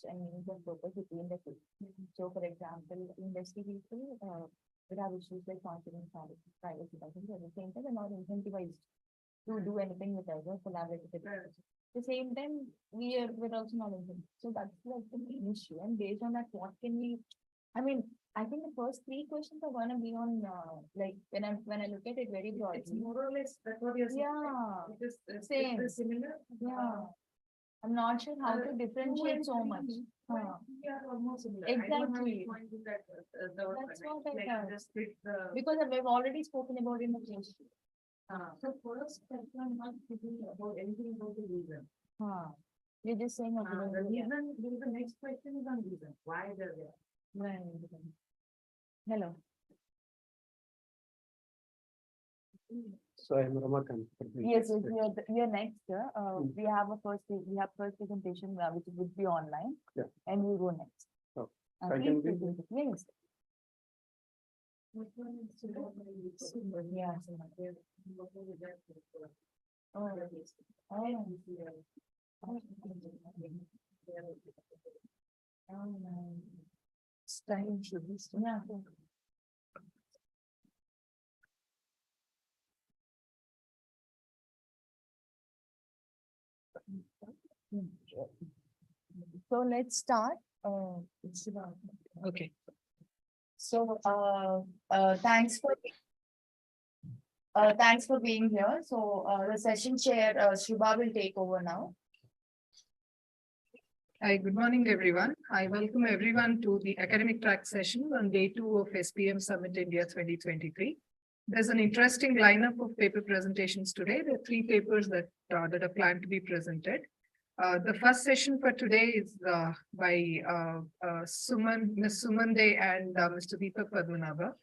and meanings of purpose between the two. So, for example, industry people would have issues like confidence, privacy, but at the same time, they're not incentivized to do anything with us or collaborate with us. At the same time, we're also not incentivized. So that's like the main issue. And based on that, what can we? I mean, I think the first three questions are gonna be on like when I look at it very broadly. It's more or less that's what you're saying. Yeah, it is same. It is similar. Yeah. I'm not sure how to differentiate so much. Yeah, almost similar. Exactly. That's what I thought. Because we've already spoken about in the case. So first, I'm not thinking about anything about the reason. You're just saying about the reason. The next question is on reason. Why they're there? Right. Hello. So I'm Ramakant. Yes, we are next. We have first presentation which would be online. Yeah. And we go next. Oh, Please can present it. Yes. Yeah. Time should be Yeah. So let's start. okay. So thanks for being here. So the session chair Shubha will take over now. Hi, good morning, everyone. I welcome everyone to the academic track session on day 2 of SPM Summit India 2023. There's an interesting lineup of paper presentations today. There are 3 papers that are planned to be presented. The first session for today is by Ms. Sumande and Mr. Deepak Padmanabha.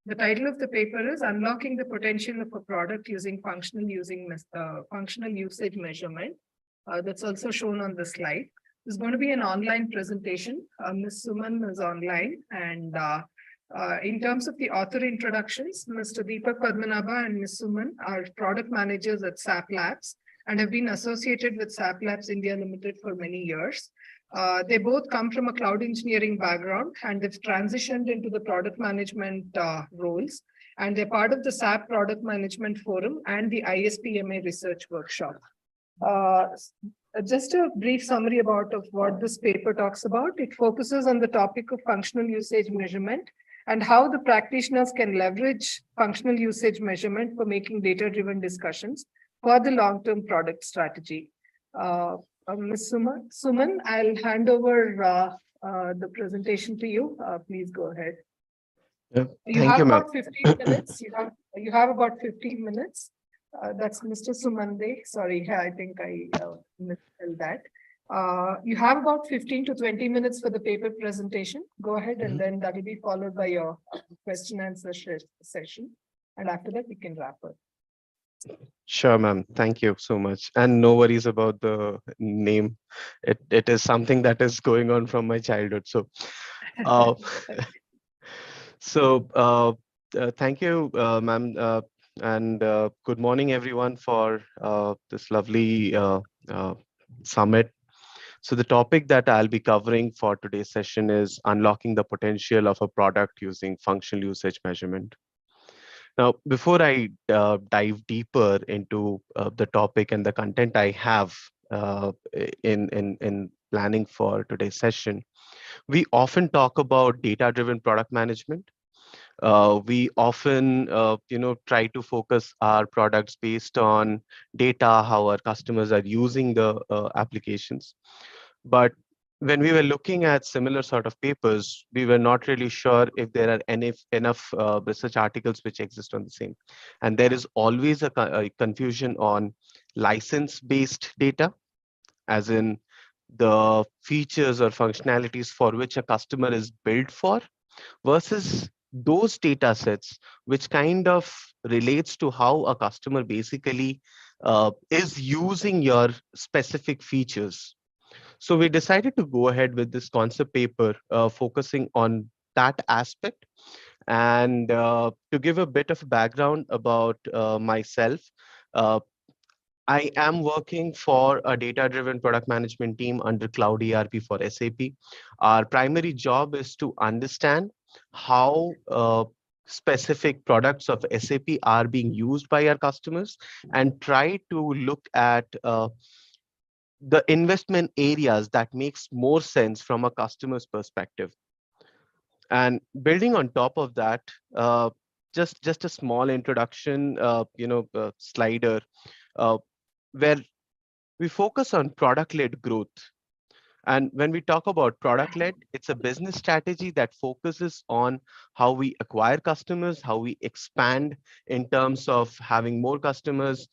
The title of the paper is Unlocking the Potential of a Product Using Functional Usage Measurement. That's also shown on the slide. There's going to be an online presentation. Ms. Suman is online, and in terms of the author introductions, Mr. Deepak Padmanabha and Ms. Suman are product managers at SAP Labs and have been associated with SAP Labs India Limited for many years. They both come from a cloud engineering background and they've transitioned into the product management roles. And they're part of the SAP Product Management Forum and the ISPMA Research Workshop. Just a brief summary about what this paper talks about. It focuses on the topic of functional usage measurement and how the practitioners can leverage functional usage measurement for making data-driven discussions for the long-term product strategy. Ms. Suman, I'll hand over the presentation to you. Please go ahead. You Thank have you, ma'am. about 15 minutes. You have about 15 minutes. That's Mr. Sumande. Sorry, I think I misspelled that. You have about 15 to 20 minutes for the paper presentation. Go ahead, and then that will be followed by your question answer session. And after that, we can wrap up. Sure, ma'am. Thank you so much. And no worries about the name. It is something that is going on from my childhood. So, thank you, ma'am. And good morning, everyone, for this lovely summit. So the topic that I'll be covering for today's session is unlocking the potential of a product using functional usage measurement. Now, before I dive deeper into the topic and the content I have in planning for today's session, we often talk about data-driven product management. We often, try to focus our products based on data, how our customers are using the applications. But when we were looking at similar sort of papers, we were not really sure if there are enough research articles which exist on the same. And there is always a confusion on license-based data, as in the features or functionalities for which a customer is built for, versus those data sets which kind of relates to how a customer basically is using your specific features. So we decided to go ahead with this concept paper focusing on that aspect. And to give a bit of background about myself, uh, I am working for a data-driven product management team under Cloud ERP for SAP. Our primary job is to understand how specific products of SAP are being used by our customers and try to look at the investment areas that makes more sense from a customer's perspective. And building on top of that, just a small introduction, slider, uh, where we focus on product-led growth. And when we talk about product led, it's a business strategy that focuses on how we acquire customers, how we expand in terms of having more customers,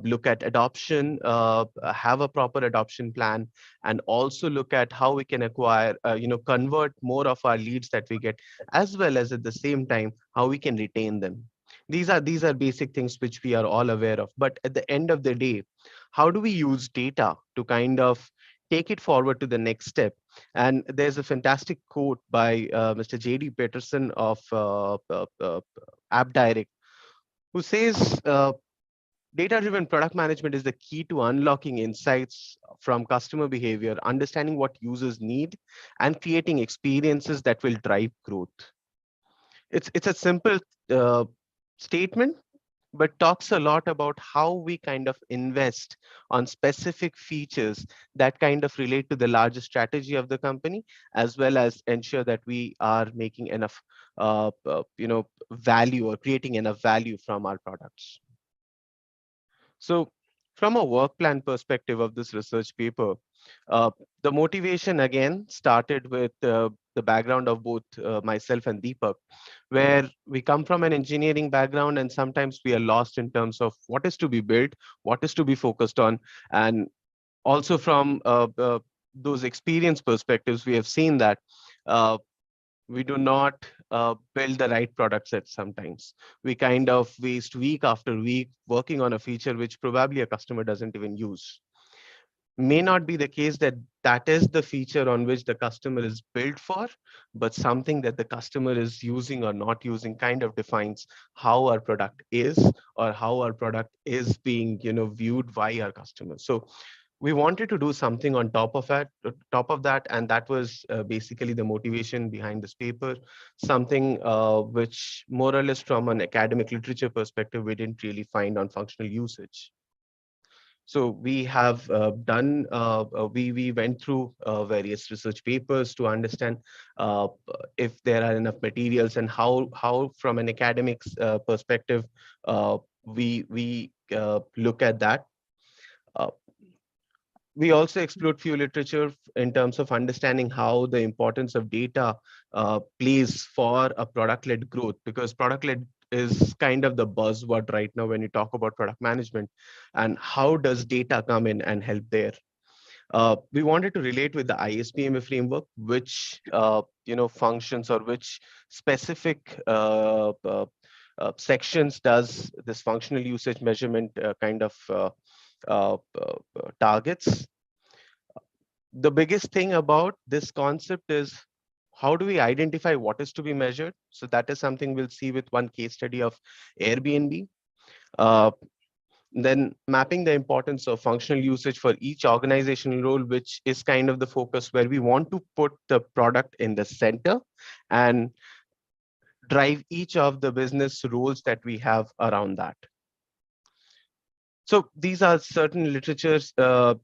look at adoption, have a proper adoption plan, and also look at how we can acquire, convert more of our leads that we get, as well as at the same time, how we can retain them. These are basic things which we are all aware of. But at the end of the day, how do we use data to kind of take it forward to the next step? And there's a fantastic quote by Mr. J.D. Peterson of AppDirect, who says, data-driven product management is the key to unlocking insights from customer behavior, understanding what users need, and creating experiences that will drive growth. It's a simple uh, statement, but talks a lot about how we kind of invest on specific features that kind of relate to the larger strategy of the company, as well as ensure that we are making enough, value or creating enough value from our products. So from a work plan perspective of this research paper, uh, the motivation again started with the background of both myself and Deepak, where we come from an engineering background and sometimes we are lost in terms of what is to be built, what is to be focused on. And also from those experience perspectives, we have seen that uh, we do not build the right product set sometimes. We kind of waste week after week working on a feature which probably a customer doesn't even use. May not be the case that that is the feature on which the customer is built for, but something that the customer is using or not using kind of defines how our product is, or how our product is being viewed by our customers. So we wanted to do something on top of that, and that was basically the motivation behind this paper. Something which more or less from an academic literature perspective we didn't really find on functional usage. So we have we went through various research papers to understand if there are enough materials, and how from an academics perspective we look at that. Uh, we also explored few literature in terms of understanding how the importance of data plays for a product-led growth, because product-led is kind of the buzzword right now when you talk about product management, and how does data come in and help there. We wanted to relate with the ISPMA framework, which functions, or which specific sections does this functional usage measurement targets. The biggest thing about this concept is, how do we identify what is to be measured? So that is something we'll see with one case study of Airbnb. Uh, then mapping the importance of functional usage for each organizational role, which is kind of the focus where we want to put the product in the center and drive each of the business roles that we have around that. So these are certain literatures,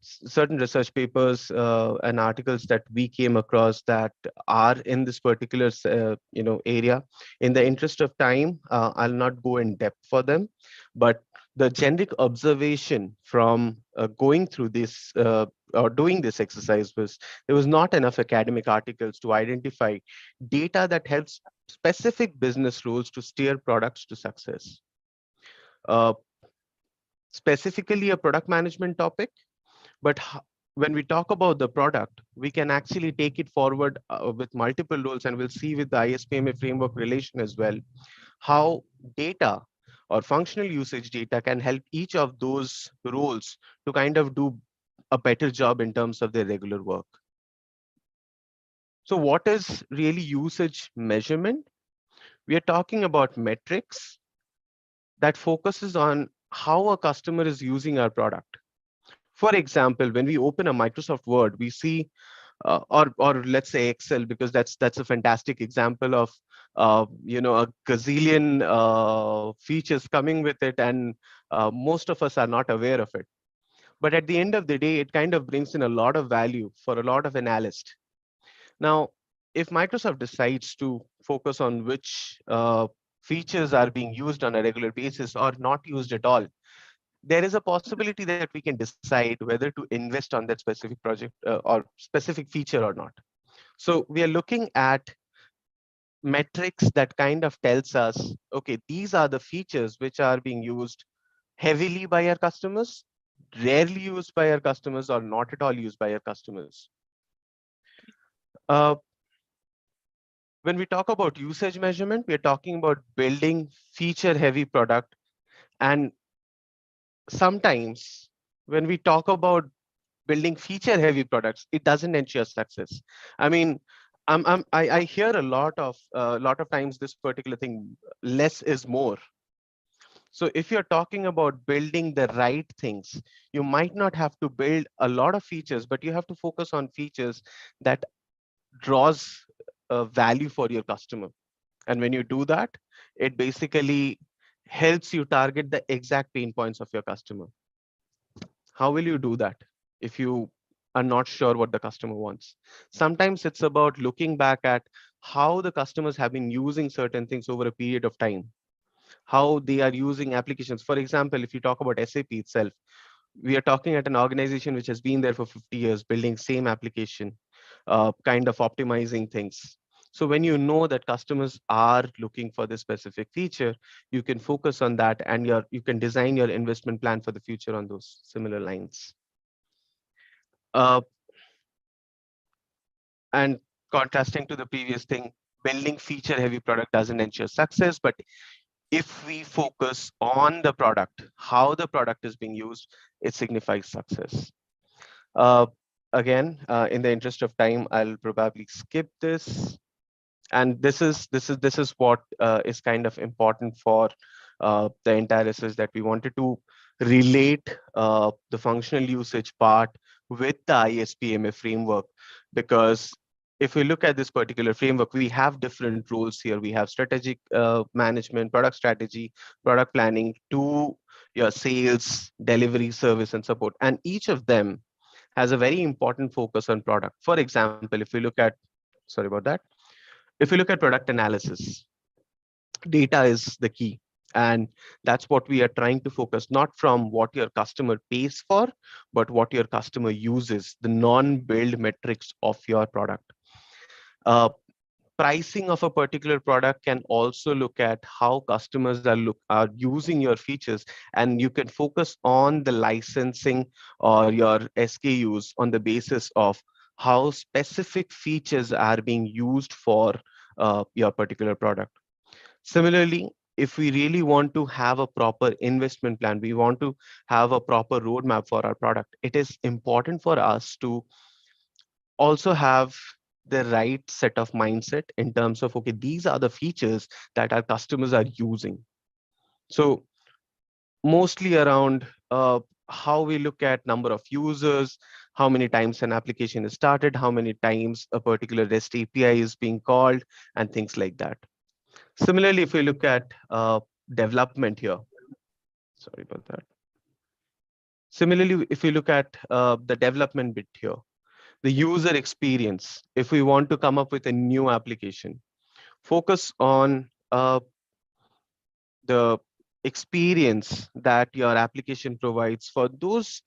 certain research papers and articles that we came across that are in this particular, area. In the interest of time, I'll not go in depth for them, but the generic observation from going through this or doing this exercise was, there was not enough academic articles to identify data that helps specific business roles to steer products to success. Uh, Specifically a product management topic, but when we talk about the product, we can actually take it forward with multiple roles, and we'll see with the ISPMA framework relation as well, how data or functional usage data can help each of those roles to kind of do a better job in terms of their regular work. So what is really usage measurement? We are talking about metrics that focuses on how a customer is using our product. For example, when we open a Microsoft Word, we see, or let's say Excel, because that's a fantastic example of a gazillion features coming with it, and most of us are not aware of it. But at the end of the day, it kind of brings in a lot of value for a lot of analysts. Now, if Microsoft decides to focus on which features are being used on a regular basis or not used at all, there is a possibility that we can decide whether to invest on that specific project or specific feature or not. So we are looking at metrics that kind of tells us, okay, these are the features which are being used heavily by our customers, rarely used by our customers, or not at all used by our customers. Uh, when we talk about usage measurement, we're talking about building feature heavy product. And sometimes when we talk about building feature heavy products, it doesn't ensure success. I mean, I hear a lot of times this particular thing, less is more. So if you're talking about building the right things, you might not have to build a lot of features, but you have to focus on features that draws value for your customer. And when you do that, it basically helps you target the exact pain points of your customer. How will you do that if you are not sure what the customer wants? Sometimes it's about looking back at how the customers have been using certain things over a period of time, how they are using applications. For example, if you talk about SAP itself, we are talking at an organization which has been there for 50 years, building same application, kind of optimizing things. So when you know that customers are looking for this specific feature, you can focus on that, and you can design your investment plan for the future on those similar lines. Uh, and contrasting to the previous thing, building feature heavy product doesn't ensure success, but if we focus on the product, how the product is being used, it signifies success. Uh, Again, in the interest of time, I'll probably skip this. And this is what is kind of important for the entire research, that we wanted to relate the functional usage part with the ISPMA framework, because if we look at this particular framework, we have different roles here. We have strategic management, product strategy, product planning, to your sales, delivery, service, and support, and each of them has a very important focus on product. For example, if we look at, sorry about that, if we look at product analysis, data is the key. And that's what we are trying to focus, not from what your customer pays for, but what your customer uses, the non-build metrics of your product. Uh, Pricing of a particular product can also look at how customers are using your features, and you can focus on the licensing or your SKUs on the basis of how specific features are being used for your particular product. Similarly, if we really want to have a proper investment plan, we want to have a proper roadmap for our product, it is important for us to also have the right set of mindset in terms of, okay, these are the features that our customers are using. So mostly around how we look at number of users, how many times an application is started, how many times a particular REST API is being called, and things like that. Similarly, if we look at development here, sorry about that. Similarly, if we look at the development bit here, the user experience, if we want to come up with a new application, focus on the experience that your application provides for those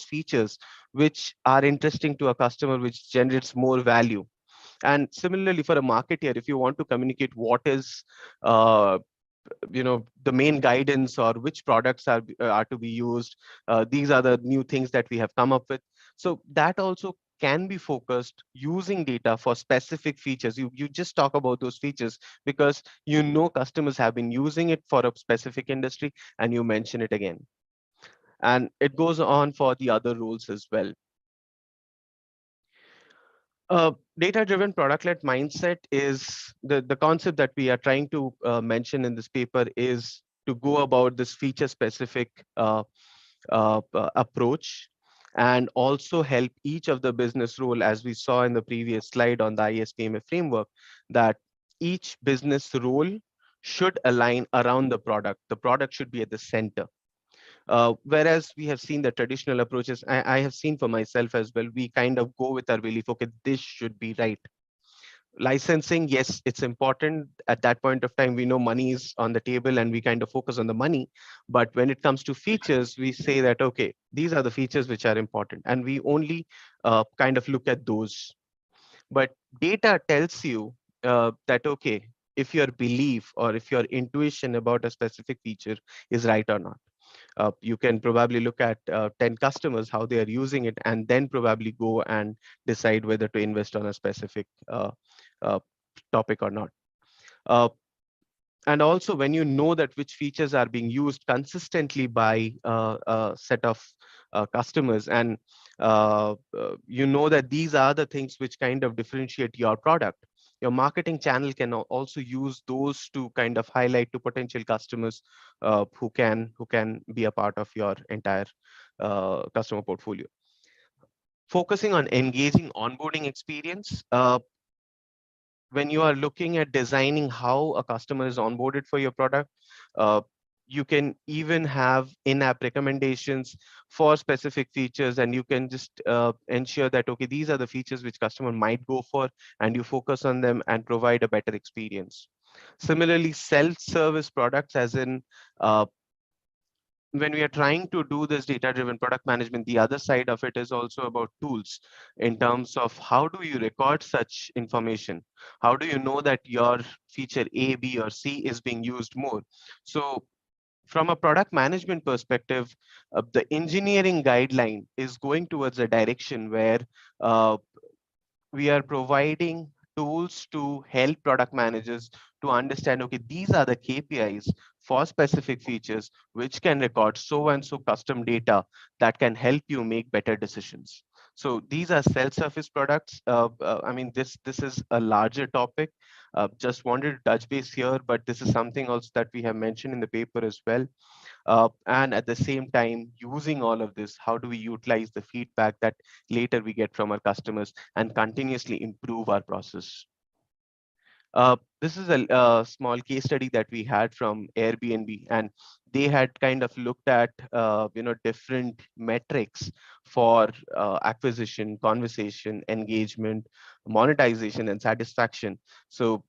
features which are interesting to a customer, which generates more value. And similarly, for a marketer, if you want to communicate what is uh, the main guidance, or which products are to be used, these are the new things that we have come up with. So that also can be focused using data for specific features. You just talk about those features because customers have been using it for a specific industry, and you mention it again. And it goes on for the other rules as well. Data-driven product-led mindset is the concept that we are trying to mention in this paper, is to go about this feature specific approach, and also help each of the business role, as we saw in the previous slide on the ISPMA framework, that each business role should align around the product. The product should be at the center. Whereas we have seen the traditional approaches, I have seen for myself as well, we kind of go with our belief, okay, this should be right. Licensing, yes, it's important. At that point of time, we know money is on the table and we kind of focus on the money. But when it comes to features, we say that, okay, these are the features which are important, and we only kind of look at those. But data tells you that, okay, if your belief or if your intuition about a specific feature is right or not. You can probably look at 10 customers, how they are using it, and then probably go and decide whether to invest on a specific uh, topic or not. Uh, and also, when you know that which features are being used consistently by a set of customers, and you know that these are the things which kind of differentiate your product, your marketing channel can also use those to kind of highlight to potential customers who can be a part of your entire customer portfolio. Focusing on engaging onboarding experience. When you are looking at designing how a customer is onboarded for your product, uh, you can even have in-app recommendations for specific features, and you can just ensure that, okay, these are the features which customer might go for, and you focus on them and provide a better experience. Similarly, self-service products, as in when we are trying to do this data driven product management, the other side of it is also about tools, in terms of how do you record such information? How do you know that your feature A, B, or C is being used more? So from a product management perspective, the engineering guideline is going towards a direction where uh, we are providing tools to help product managers to understand, okay, these are the KPIs for specific features which can record so and so custom data that can help you make better decisions. So these are self-service products. I mean, this is a larger topic. Just wanted to touch base here, but this is something else that we have mentioned in the paper as well. And at the same time, using all of this, how do we utilize the feedback that later we get from our customers and continuously improve our process? This is a small case study that we had from Airbnb, and they had kind of looked at different metrics for acquisition, conversation, engagement, monetization, and satisfaction. So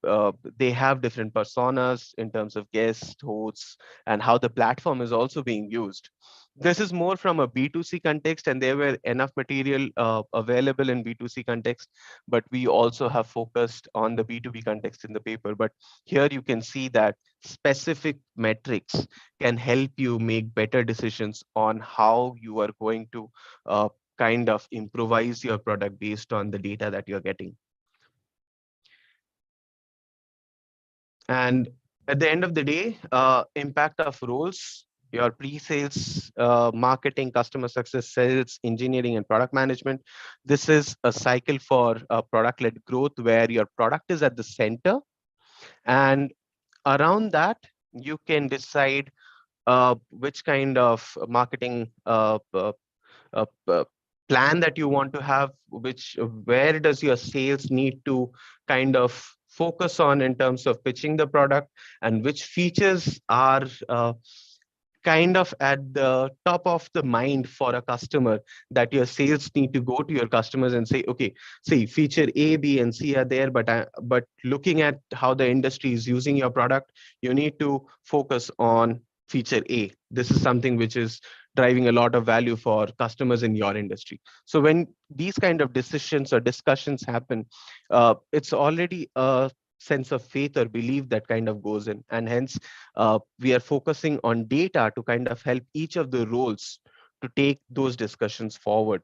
they have different personas in terms of guests, hosts, and how the platform is also being used. This is more from a B2C context, and there were enough material available in B2C context, but we also have focused on the B2B context in the paper. But here you can see that specific metrics can help you make better decisions on how you are going to kind of improvise your product based on the data that you're getting. And at the end of the day, impact of roles, your pre-sales, marketing, customer success, sales, engineering, and product management. This is a cycle for product-led growth where your product is at the center. And around that, you can decide which kind of marketing plan that you want to have, which where does your sales need to kind of focus on in terms of pitching the product, and which features are kind of at the top of the mind for a customer, that your sales need to go to your customers and say, okay, see, feature A, B, and C are there, but looking at how the industry is using your product, you need to focus on feature A. This is something which is driving a lot of value for customers in your industry. So when these kind of decisions or discussions happen, it's already a sense of faith or belief that kind of goes in, and hence we are focusing on data to kind of help each of the roles to take those discussions forward.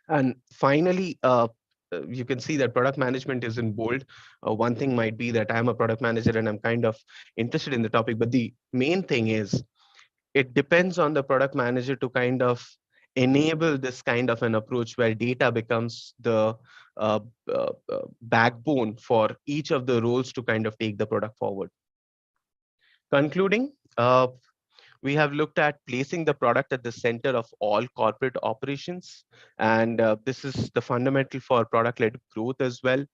And finally, you can see that product management is in bold. One thing might be that I'm a product manager and I'm kind of interested in the topic, but the main thing is it depends on the product manager to kind of enable this kind of an approach where data becomes the backbone for each of the roles to kind of take the product forward. Concluding, we have looked at placing the product at the center of all corporate operations, and this is the fundamental for product-led growth as well.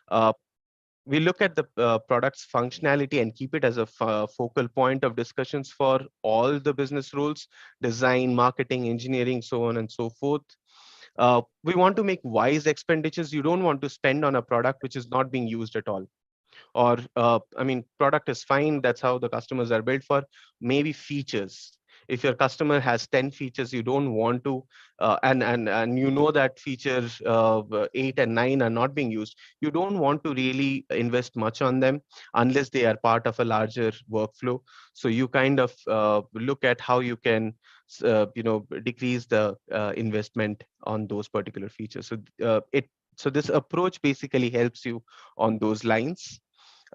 Uh, we look at the product's functionality and keep it as a focal point of discussions for all the business roles: design, marketing, engineering, so on and so forth. We want to make wise expenditures. You don't want to spend on a product which is not being used at all. Or I mean, product is fine, that's how the customers are built for. Maybe features, if your customer has 10 features, you don't want to and you know that features 8 and 9 are not being used, you don't want to really invest much on them unless they are part of a larger workflow. So you kind of look at how you can decrease the investment on those particular features. So this approach basically helps you on those lines.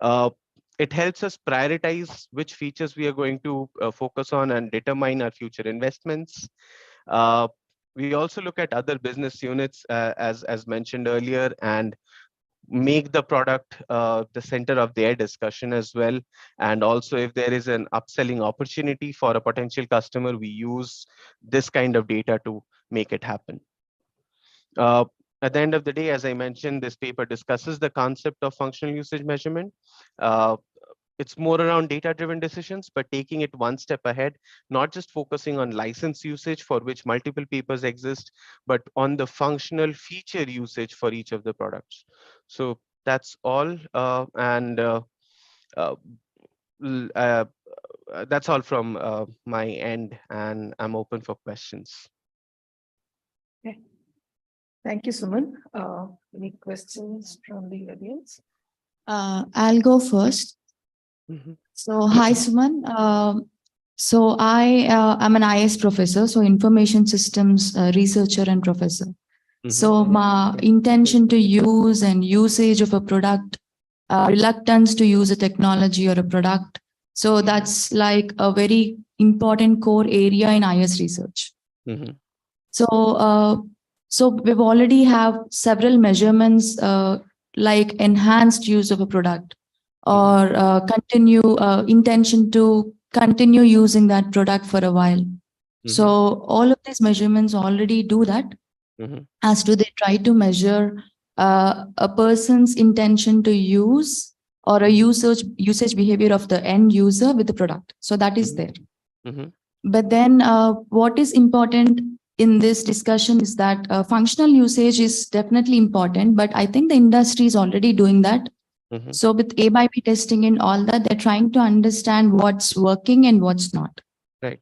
uh, it helps us prioritize which features we are going to focus on and determine our future investments. Uh, we also look at other business units, as mentioned earlier, and make the product the center of their discussion as well. And also, if there is an upselling opportunity for a potential customer, we use this kind of data to make it happen. Uh, at the end of the day, as I mentioned, this paper discusses the concept of functional usage measurement. Uh, it's more around data-driven decisions, but taking it one step ahead, not just focusing on license usage for which multiple papers exist, but on the functional feature usage for each of the products. So that's all. Uh, l- uh, that's all from my end, and I'm open for questions. Okay. Thank you, Suman. Any questions from the audience? I'll go first. Mhm. So, hi, Suman. So, I am an IS professor, so information systems researcher and professor. So, my intention to use and usage of a product, reluctance to use a technology or a product. So, that's like a very important core area in IS research. Mhm. So, so we've already have several measurements like enhanced use of a product or continue intention to continue using that product for a while. So all of these measurements already do that. As to they try to measure a person's intention to use or a usage behavior of the end user with the product. So that is there. But then what is important in this discussion is that functional usage is definitely important, but I think the industry is already doing that. So with A by B testing and all that, they're trying to understand what's working and what's not. Right.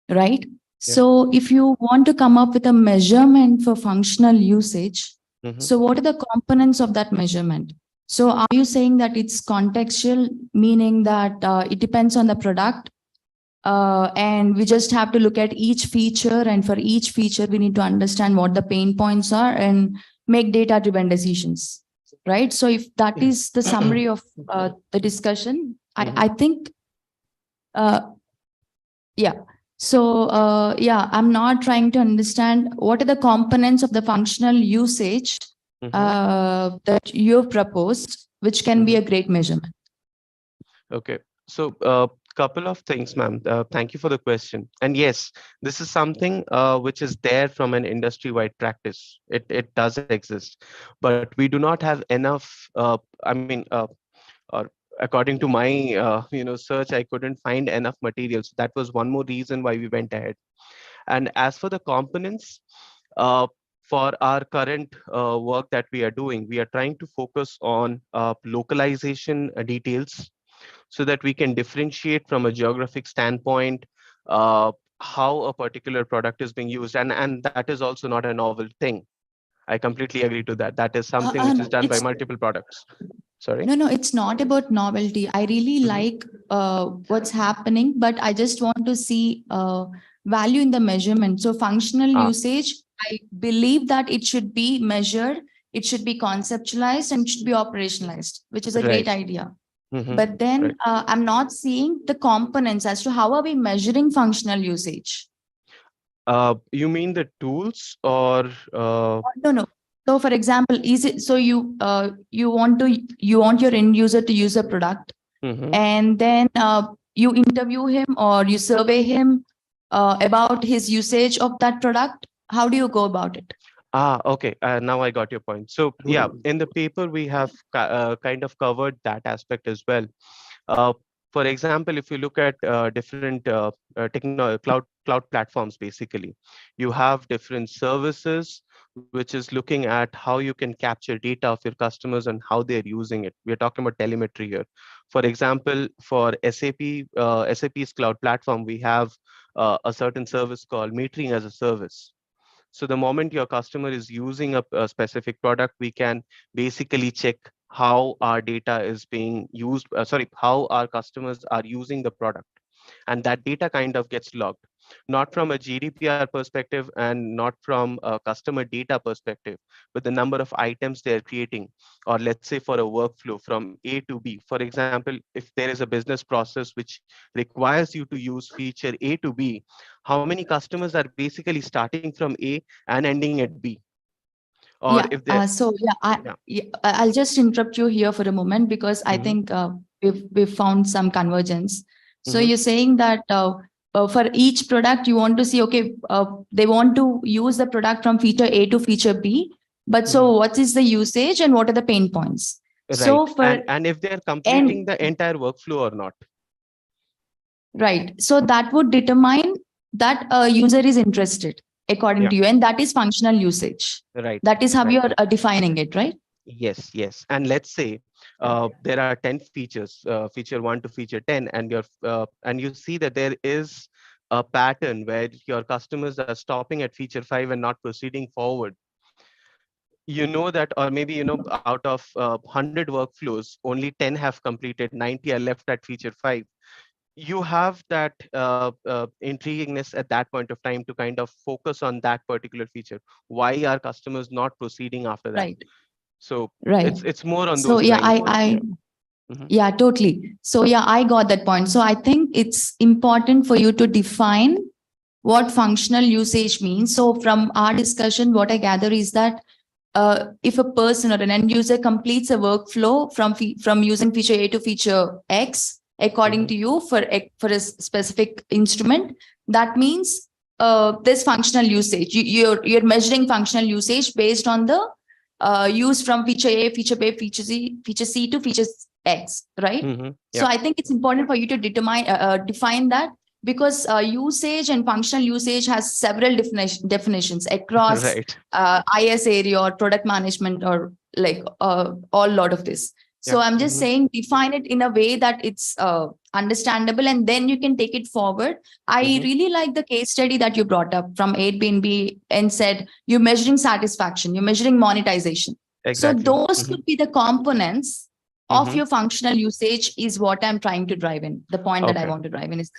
Right? So if you want to come up with a measurement for functional usage, so what are the components of that measurement? So are you saying that it's contextual, meaning that it depends on the product? And we just have to look at each feature, and for each feature, we need to understand what the pain points are and make data-driven decisions, right? So if that is the summary of the discussion, I think, yeah. So, yeah, I'm not trying to understand what are the components of the functional usage that you've proposed, which can be a great measurement. Okay. So couple of things, ma'am. Thank you for the question. And yes, this is something which is there from an industry-wide practice. It does exist, but we do not have enough. I mean, or according to my search, I couldn't find enough materials. That was one more reason why we went ahead. And as for the components, for our current work that we are doing, we are trying to focus on localization details so that we can differentiate from a geographic standpoint how a particular product is being used. And that is also not a novel thing. I completely agree to that. That is something which is done by multiple products. Sorry? No, it's not about novelty. I really like what's happening, but I just want to see value in the measurement. So functional usage, I believe that it should be measured, it should be conceptualized, and it should be operationalized, which is a great idea. But then I'm not seeing the components as to how are we measuring functional usage. You mean the tools or? No. So, for example, is it so you want your end user to use a product, and then you interview him or you survey him about his usage of that product? How do you go about it? Okay. Now I got your point. So yeah, in the paper we have kind of covered that aspect as well. Uh, for example, if you look at different cloud platforms, basically, you have different services, which is looking at how you can capture data of your customers and how they're using it. We're talking about telemetry here. For example, for SAP's cloud platform, we have a certain service called metering as a service. So the moment your customer is using a specific product, we can basically check how our data is being used, sorry, how our customers are using the product. And that data kind of gets logged, not from a GDPR perspective and not from a customer data perspective, but the number of items they're creating, or let's say for a workflow from A to B. For example, if there is a business process which requires you to use feature A to B, how many customers are basically starting from A and ending at B? Or Yeah. if they, yeah. I'll just interrupt you here for a moment because I Hmm. think we've found some convergence. So Hmm. you're saying that for each product, you want to see, okay, they want to use the product from feature A to feature B, but Hmm. so what is the usage and what are the pain points? Right. So for And if they're completing and the entire workflow or not. right, so that would determine that a user is interested according Yeah. to you, and that is functional usage. Right. That is how Right. you're defining it, right? Yes, yes. And let's say there are 10 features, feature 1 to feature 10, and and you see that there is a pattern where your customers are stopping at feature 5 and not proceeding forward. You know that, or maybe, out of 100 workflows, only 10 have completed, 90 are left at feature 5. You have that intriguingness at that point of time to kind of focus on that particular feature. Why are customers not proceeding after that? Right. So Right. it's more on So those yeah, lines. Mhm. yeah, totally. So yeah, I got that point. So I think it's important for you to define what functional usage means. So from our discussion, what I gather is that if a person or an end user completes a workflow from using feature A to feature X, according Mhm. to you for a specific instrument, that means there's functional usage. You're measuring functional usage based on the use from feature A, feature B, feature C to feature X, right? Mhm. So Yeah. I think it's important for you to define that because usage and functional usage has several definitions across Right. IS area or product management or like all lot of this. Yeah. So I'm just Mhm. saying define it in a way that it's understandable and then you can take it forward. I Mhm. really like the case study that you brought up from Airbnb and said you're measuring satisfaction, you're measuring monetization. So Exactly. those Mhm. could be the components of Mhm. your functional usage is what I'm trying to drive in. The point that I Okay. want to drive in is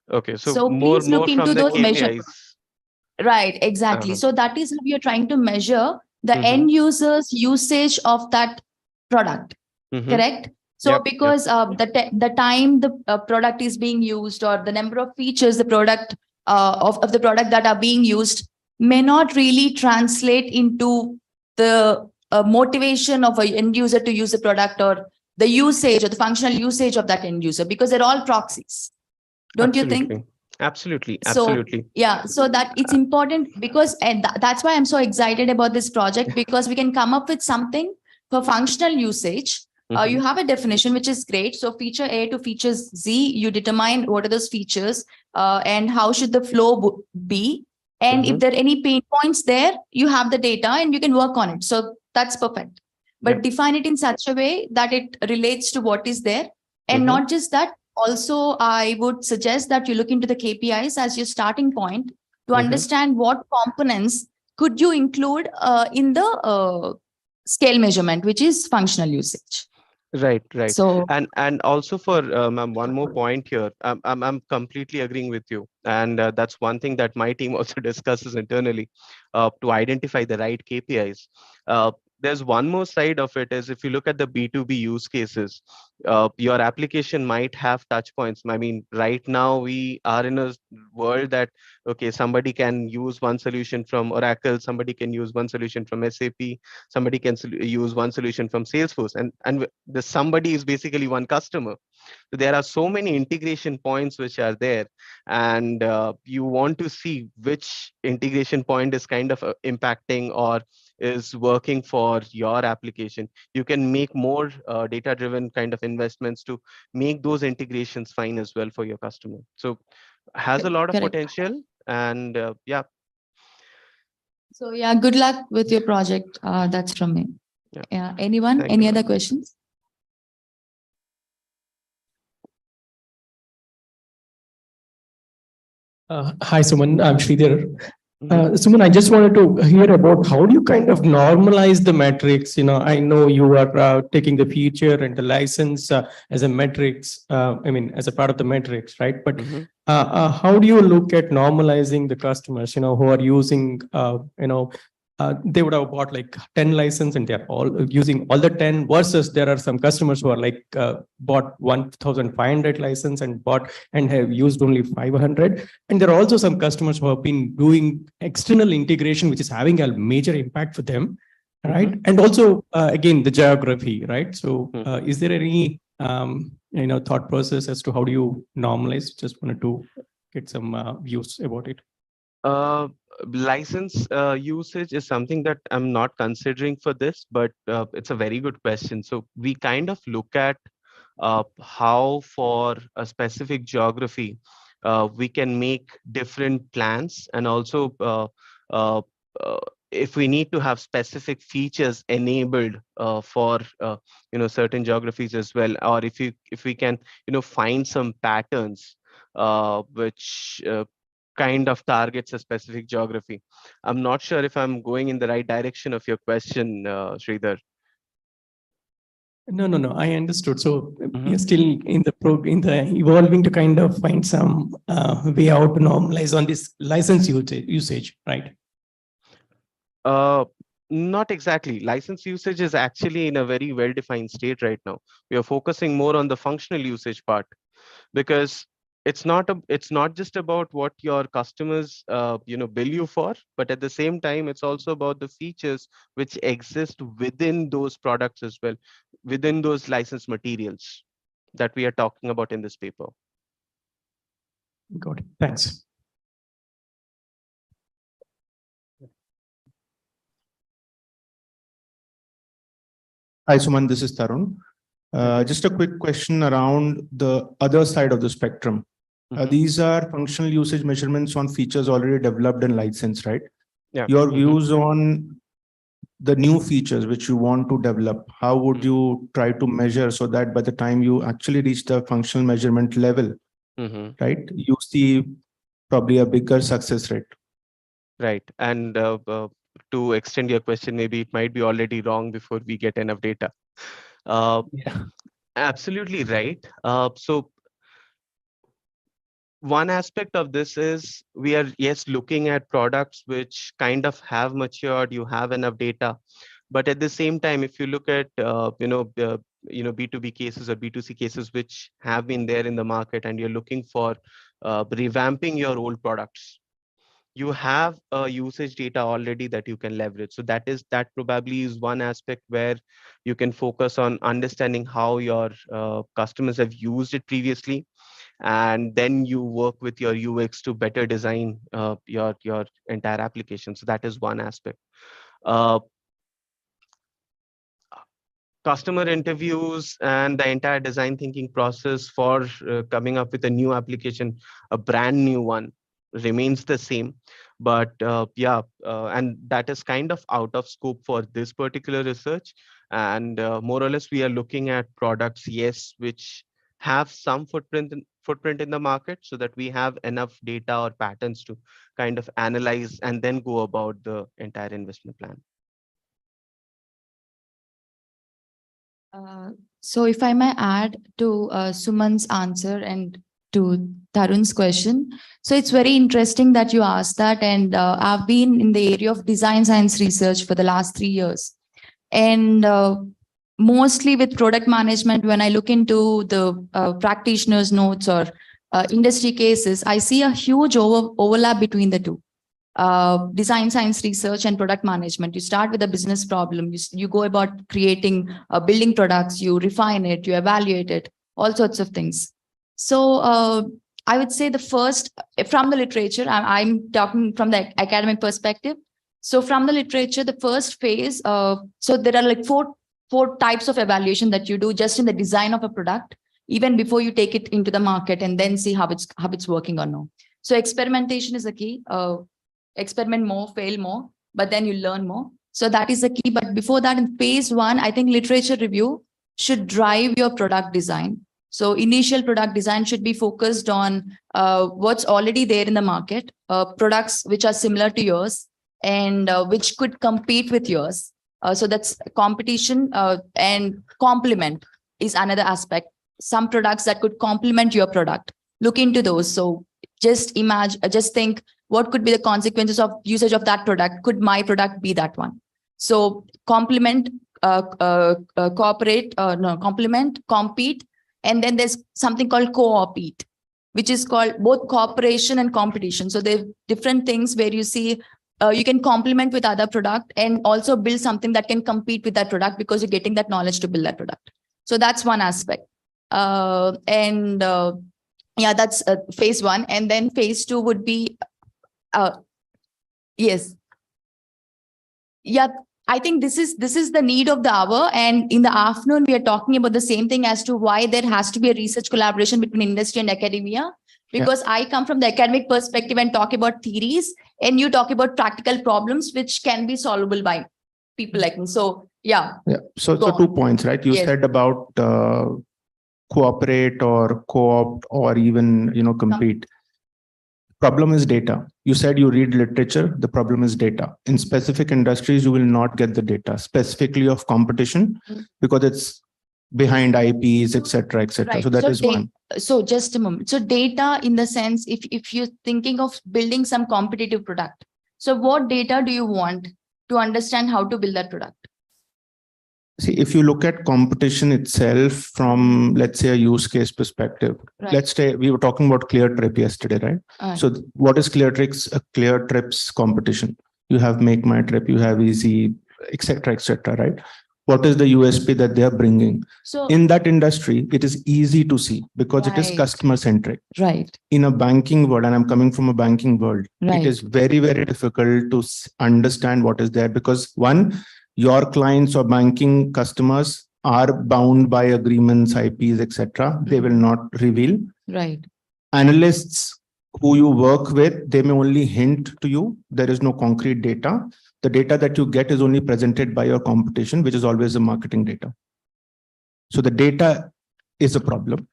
Okay. So so more please look more into from the those measures. KPIs. Right, exactly. Uh-huh. So that is how you're trying to measure the Mhm. end user's usage of that product, Mhm. correct? So Yep. Yep. because the time the product is being used or the number of features the product of the product that are being used may not really translate into the motivation of an end user to use the product or the usage or the functional usage of that end user because they're all proxies. Don't you think? Absolutely. Absolutely. So Absolutely. yeah, so that it's important because and that's why I'm so excited about this project because we can come up with something for functional usage. You Mhm. have a definition which is great. So feature A to features Z, you determine what are those features and how should the flow be. And if Mhm. there are any pain points there, you have the data and you can work on it. So that's perfect. But Yep. define it in such a way that it relates to what is there. And Mhm. not just that, also, I would suggest that you look into the KPIs as your starting point to Mhm. understand what components could you include in the scale measurement, which is functional usage. Right, right. So, And also for ma'am, one more point here. I'm completely agreeing with you, and that's one thing that my team also discusses internally to identify the right KPIs. there's one more side of it is if you look at the B2B use cases, your application might have touch points. I mean, right now we are in a world that, okay, somebody can use one solution from Oracle, somebody can use one solution from SAP, somebody can use one solution from Salesforce, and the somebody is basically one customer. So there are so many integration points which are there, and you want to see which integration point is kind of impacting or is working for your application. You can make more data driven kind of investments to make those integrations fine as well for your customer. So has a lot of Correct. potential, and yeah. So yeah, good luck with your project. That's from me. Yeah. Yeah. Anyone? Thank Any you. other questions? Hi, Suman. I'm Sridhar. Mhm. Suman, I just wanted to hear about how do you kind of normalize the metrics? I know you are taking the feature and the license as a metrics, as a part of the metrics, right? But Mhm. how do you look at normalizing the customers, who are using, they would have bought like 10 license and they're all using all the 10 versus there are some customers who are like bought 1,500 license and bought and have used only 500. And there are also some customers who have been doing external integration, which is having a major impact for them, right? And also, again, the geography, right? So is there any, thought process as to how do you normalize? Just wanted to get some views about it. License usage is something that I'm not considering for this, but it's a very good question. So we kind of look at how for a specific geography we can make different plans, and also uh, uh, if we need to have specific features enabled for certain geographies as well, or if we can find some patterns which kind of targets a specific geography. I'm not sure if I'm going in the right direction of your question, Sridhar. No. I understood. So Mhm. you're still in the evolving to kind of find some way how to normalize on this license usage, right? Uh, Not exactly. License usage is actually in a very well-defined state right now. We are focusing more on the functional usage part, because it's not just about what your customers bill you for, but at the same time it's also about the features which exist within those products as well, within those license materials that we are talking about in this paper. Got it. Thanks. Hi, Suman, this is Tarun. Just a quick question around the other side of the spectrum. Mhm. These are functional usage measurements on features already developed and licensed, right? Yeah. Your Mhm. views on the new features which you want to develop, how would you try to measure so that by the time you actually reach the functional measurement level, Mhm. right, you see probably a bigger success rate? Right. And to extend your question, maybe it might be already wrong before we get enough data. Uh, Yeah. Absolutely right. So one aspect of this is we are, yes, looking at products which kind of have matured, you have enough data, but at the same time, if you look at B2B cases or B2C cases which have been there in the market, and you're looking for revamping your old products, you have usage data already that you can leverage. So that probably is one aspect where you can focus on understanding how your customers have used it previously, and then you work with your UX to better design your entire application. So that is one aspect. Uh, Customer interviews and the entire design thinking process for coming up with a new application, a brand new one, remains the same. But and that is kind of out of scope for this particular research. And more or less, we are looking at products, yes, which have some footprint in the market, so that we have enough data or patterns to kind of analyze and then go about the entire investment plan. So if I may add to Suman's answer and to Tarun's question. So it's very interesting that you asked that. And I've been in the area of design science research for the last 3 years. And mostly with product management, when I look into the practitioners' notes or industry cases, I see a huge overlap between the two. Design science research and product management. You start with a business problem. You go about creating, building products, you refine it, you evaluate it, all sorts of things. So I would say the first, from the literature, I'm talking from the academic perspective. So from the literature, the first phase, so there are like four types of evaluation that you do just in the design of a product, even before you take it into the market and then see how it's working or no. So experimentation is the key. Experiment more, fail more, but then you learn more. So that is the key. But before that, in phase one, I think literature review should drive your product design. So initial product design should be focused on what's already there in the market, products which are similar to yours and which could compete with yours. So that's competition and complement is another aspect. Some products that could complement your product. Look into those. So just imagine, just think, what could be the consequences of usage of that product? Could my product be that one? So complement, cooperate, complement, compete. And then there's something called co-opete, which is called both cooperation and competition. So there are different things where you see you can complement with other product and also build something that can compete with that product because you're getting that knowledge to build that product. So that's one aspect. Yeah, that's phase one. And then phase two would be, yes. Yeah, I think this is the need of the hour. And in the afternoon, we are talking about the same thing as to why there has to be a research collaboration between industry and academia. Because I come from the academic perspective and talk about theories, and you talk about practical problems which can be solvable by people like me. So yeah. So 2 points, right? You said about cooperate or co-opt or even compete. Problem is data. You said you read literature. The problem is data. In specific industries, you will not get the data specifically of competition because it's behind IPs, etc., etc. Right. So that is one. So just a moment. So data, in the sense, if you're thinking of building some competitive product, so what data do you want to understand how to build that product? See, if you look at competition itself from, let's say, a use case perspective, let's say we were talking about Clear Trip yesterday, right? So what is Clear Trip's competition? You have Make My Trip, you have Easy, etc., right? What is the USP that they are bringing? So in that industry, it is easy to see because it is customer centric. Right. In a banking world, and I'm coming from a banking world, it is very, very difficult to understand what is there because one, your clients or banking customers are bound by agreements, IPs, etc. They will not reveal. Right. Analysts who you work with, they may only hint to you. There is no concrete data. The data that you get is only presented by your competition, which is always the marketing data. So the data is a problem,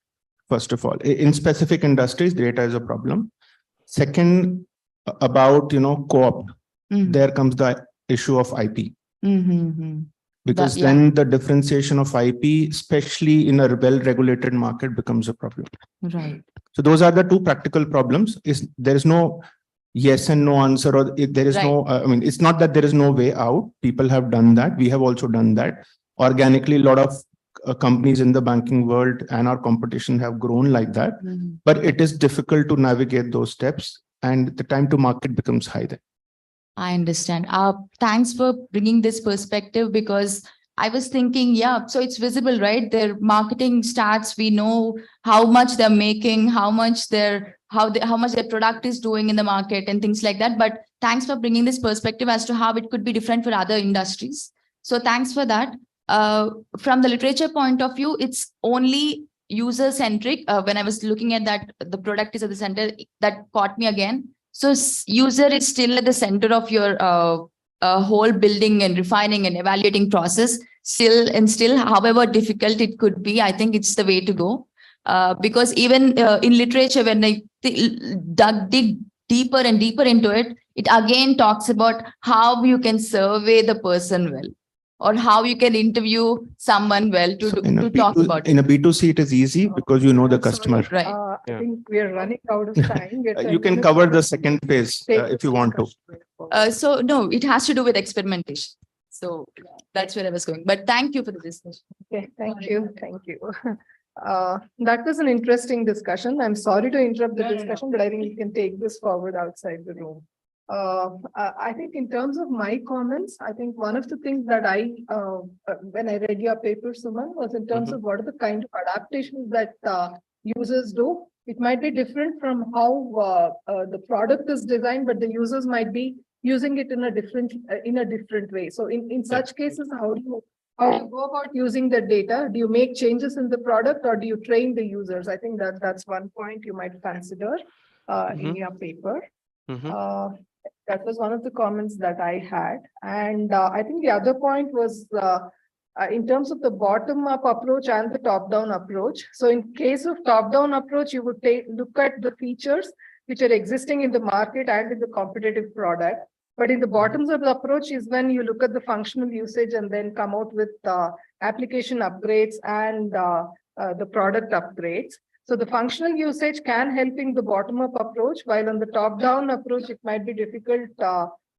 first of all. In specific industries, data is a problem. Second, about co-op, there comes the issue of IP. Because then the differentiation of IP, especially in a well-regulated market, becomes a problem. Right. So those are the two practical problems. There is no yes and no answer, or there is no, I mean, it's not that there is no way out. People have done that. We have also done that. Organically, a lot of companies in the banking world and our competition have grown like that. But it is difficult to navigate those steps and the time to market becomes high then. I understand. Thanks for bringing this perspective because I was thinking, so it's visible, right? Their marketing stats, we know how much they're making, how much their product is doing in the market and things like that. But thanks for bringing this perspective as to how it could be different for other industries. So thanks for that. From the literature point of view, it's only user-centric. When I was looking at that, the product is at the center, that caught me again. So user is still at the center of your whole building and refining and evaluating process. Still, however difficult it could be, I think it's the way to go. Because even in literature, when I dig deeper and deeper into it, it again talks about how you can survey the person well, or how you can interview someone well to talk about it. In a B2C, it is easy because you know the customer. Right. I think we are running out of time. You can cover the second phase if you want to. So no, it has to do with experimentation. So that's where I was going. But thank you for the discussion. Okay, thank you, thank you. That was an interesting discussion. I'm sorry to interrupt the discussion, but I think we can take this forward outside the room. I think in terms of my comments, I think one of the things that when I read your paper, Suman, was in terms of what are the kind of adaptations that users do. It might be different from how the product is designed, but the users might be using it in a different way. So in such cases, how do you go about using the data? Do you make changes in the product or do you train the users? I think that's one point you might consider in your paper. That was one of the comments that I had. And I think the other point was in terms of the bottom-up approach and the top-down approach. So in case of top-down approach, you would look at the features which are existing in the market and in the competitive product. But in the bottoms-up approach is when you look at the functional usage and then come out with application upgrades and the product upgrades. So the functional usage can help in the bottom-up approach, while on the top-down approach, it might be difficult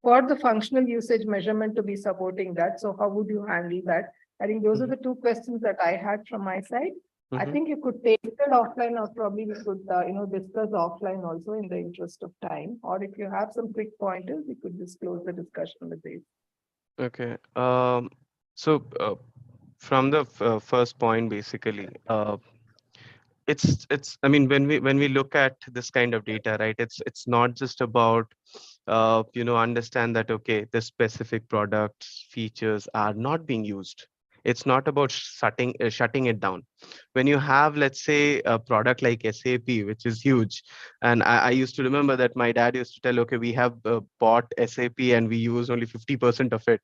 for the functional usage measurement to be supporting that. So how would you handle that? I think those are the two questions that I had from my side. I think you could take it offline, or probably we could discuss offline also in the interest of time. Or if you have some quick pointers, we could just close the discussion with these. Okay. So from the first point, basically, it's I mean, when we look at this kind of data, right, it's not just about understand that, okay, the specific products features are not being used. It's not about shutting it down. When you have, let's say, a product like SAP, which is huge, and I used to remember that my dad used to tell, okay, we have bought SAP and we use only 50% of it.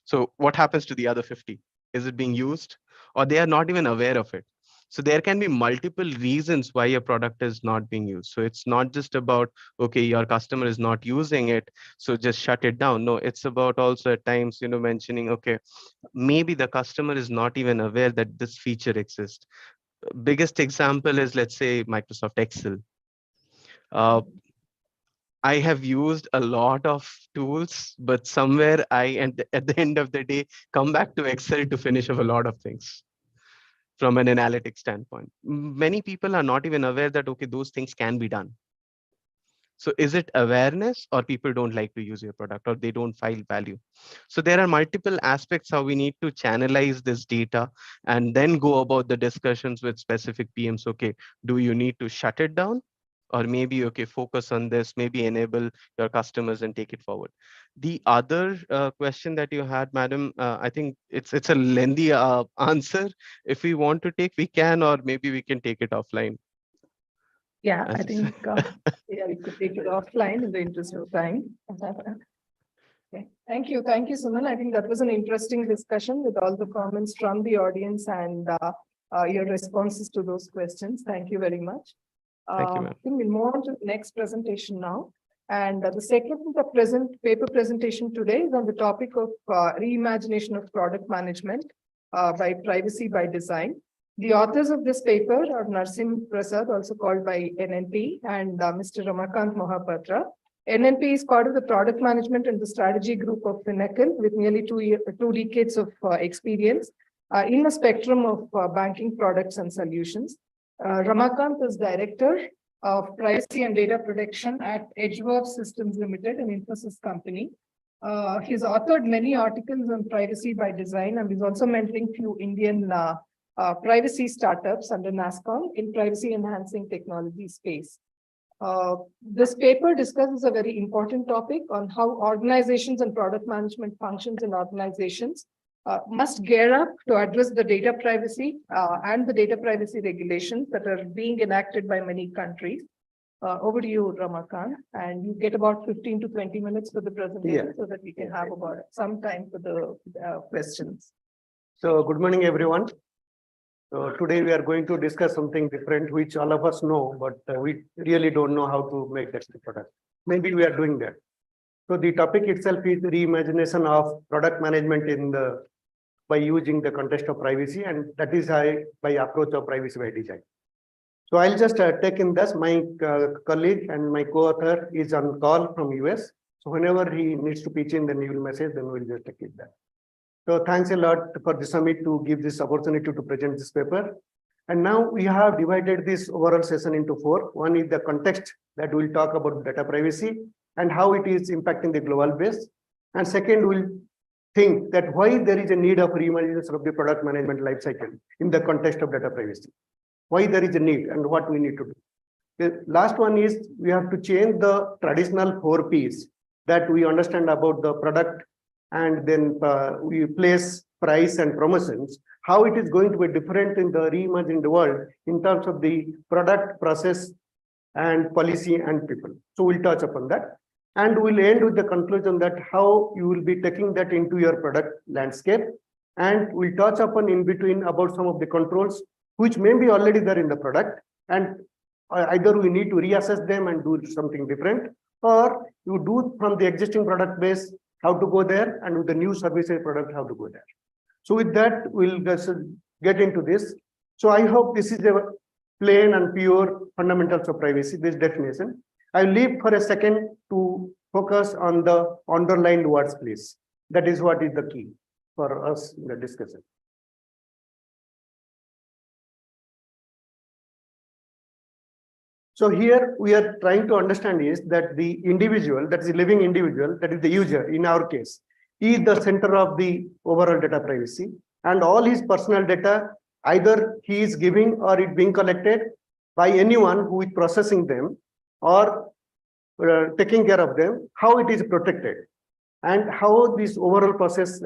So what happens to the other 50? Is it being used, or they are not even aware of it? So there can be multiple reasons why a product is not being used. So it's not just about, okay, your customer is not using it, so just shut it down. No, it's about also at times, mentioning, okay, maybe the customer is not even aware that this feature exists. Biggest example is, let's say, Microsoft Excel. I have used a lot of tools, but somewhere at the end of the day, come back to Excel to finish off a lot of things from an analytics standpoint. Many people are not even aware that, okay, those things can be done. So is it awareness, or people don't like to use your product, or they don't find value? So there are multiple aspects how we need to channelize this data and then go about the discussions with specific PMs. Okay, do you need to shut it down? Or maybe, okay, focus on this, maybe enable your customers and take it forward. The other question that you had, madam, I think it's a lengthy answer. If we want to take, we can, or maybe we can take it offline. Yeah, I think we could take it offline in the interest of time. Okay. Thank you, Suman. I think that was an interesting discussion with all the comments from the audience and your responses to those questions. Thank you very much. Thank you, ma'am. I think we'll move on to the next presentation now. And the second paper presentation today is on the topic of reimagination of product management by privacy by design. The authors of this paper are Narsim Prasad, also called by NNP, and Mr. Ramakant Mohapatra. NNP is part of the product management and the strategy group of Pinnacle with nearly 2 decades of experience in a spectrum of banking products and solutions. Ramakant is Director of Privacy and Data Protection at Edgeworth Systems Limited, an Infosys company. He's authored many articles on privacy by design, and he's also mentoring few Indian privacy startups under NASSCOM in privacy enhancing technology space. This paper discusses a very important topic on how organizations and product management functions in organizations must gear up to address the data privacy and the data privacy regulations that are being enacted by many countries. Over to you, Ramakant, and you get about 15 to 20 minutes for the presentation so that we can have about some time for the questions. So good morning, everyone. So today we are going to discuss something different, which all of us know, but we really don't know how to make that product. Maybe we are doing that. So the topic itself is the reimagination of product management by using the context of privacy, and that is by approach of privacy by design. So I'll just take in this. My colleague and my co-author is on call from US. So whenever he needs to pitch in, then he will message, then we'll just take it there. So thanks a lot for the summit to give this opportunity to present this paper. And now we have divided this overall session into 4. One is the context that we'll talk about data privacy and how it is impacting the global base. And second, we'll think that why there is a need of reimagination of the product management lifecycle in the context of data privacy. Why there is a need and what we need to do. The last one is we have to change the traditional 4 Ps that we understand about the product, and then we place price and promotions, how it is going to be different in the reimagined world in terms of the product, process, and policy and people. So we'll touch upon that. And we'll end with the conclusion that how you will be taking that into your product landscape. And we'll touch upon in between about some of the controls, which may be already there in the product. And either we need to reassess them and do something different, or you do from the existing product base, how to go there, and with the new services product, how to go there. So with that, we'll just get into this. So I hope this is a plain and pure fundamentals of privacy, this definition. I'll leave for a second to focus on the underlined words, please. That is what is the key for us in the discussion. So here we are trying to understand is that the individual, that is the living individual, that is the user in our case, is the center of the overall data privacy, and all his personal data, either he is giving or it being collected by anyone who is processing them or taking care of them, how it is protected and how this overall process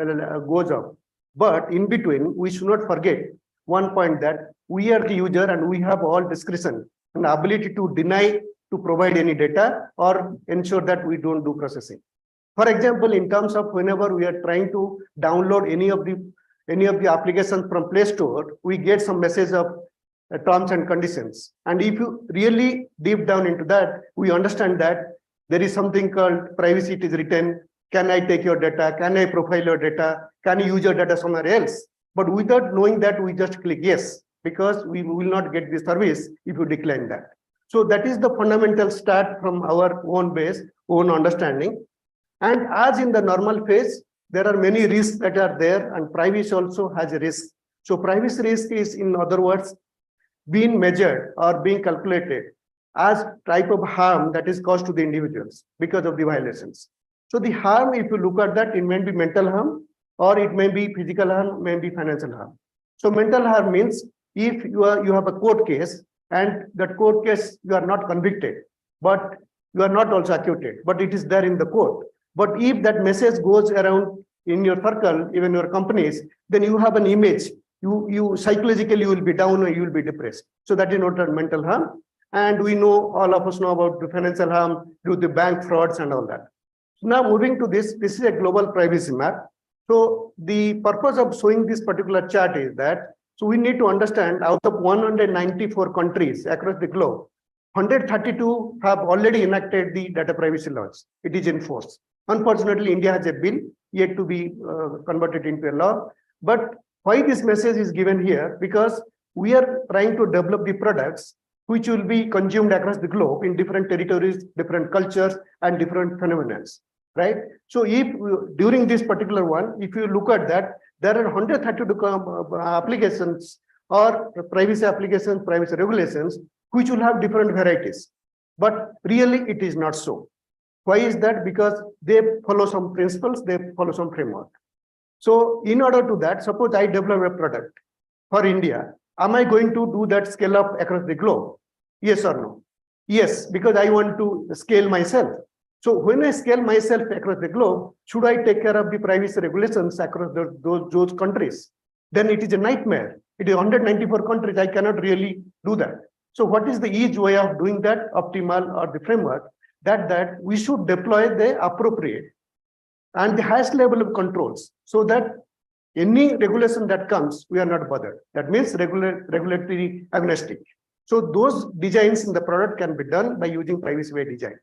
goes up. But in between, we should not forget one point, that we are the user and we have all discretion and ability to deny to provide any data or ensure that we don't do processing. For example, in terms of whenever we are trying to download any of the applications from Play Store, we get some message of terms and conditions. And if you really deep down into that, we understand that there is something called privacy. It is written, can I take your data? Can I profile your data? Can I use your data somewhere else? But without knowing that, we just click yes, because we will not get the service if you decline that. So that is the fundamental start from our own base, own understanding. And as in the normal phase, there are many risks that are there, and privacy also has a risk. So privacy risk is, in other words, being measured or being calculated as type of harm that is caused to the individuals because of the violations. So the harm, if you look at that, it may be mental harm, or it may be physical harm, may be financial harm. So mental harm means if you have a court case, and that court case you are not convicted, but you are not also acquitted, but it is there in the court. But if that message goes around in your circle, even your companies, then you have an image. You psychologically you will be down or you will be depressed. So that is not a mental harm. And we know, all of us know about the financial harm due to bank frauds and all that. So now moving to this is a global privacy map. So the purpose of showing this particular chart is that, so we need to understand, out of 194 countries across the globe, 132 have already enacted the data privacy laws. It is in force. Unfortunately, India has a bill yet to be converted into a law. But why this message is given here? Because we are trying to develop the products which will be consumed across the globe in different territories, different cultures, and different phenomena, right? So if during this particular one, if you look at that, there are 132 applications or privacy applications, privacy regulations, which will have different varieties. But really, it is not so. Why is that? Because they follow some principles, they follow some framework. So in order to that, suppose I develop a product for India, am I going to do that scale up across the globe? Yes or no? Yes, because I want to scale myself. So when I scale myself across the globe, should I take care of the privacy regulations across those countries? Then it is a nightmare. It is 194 countries, I cannot really do that. So what is the easy way of doing that, optimal or the framework? That we should deploy the appropriate and the highest level of controls, so that any regulation that comes, we are not bothered. That means regulatory agnostic. So those designs in the product can be done by using privacy by design.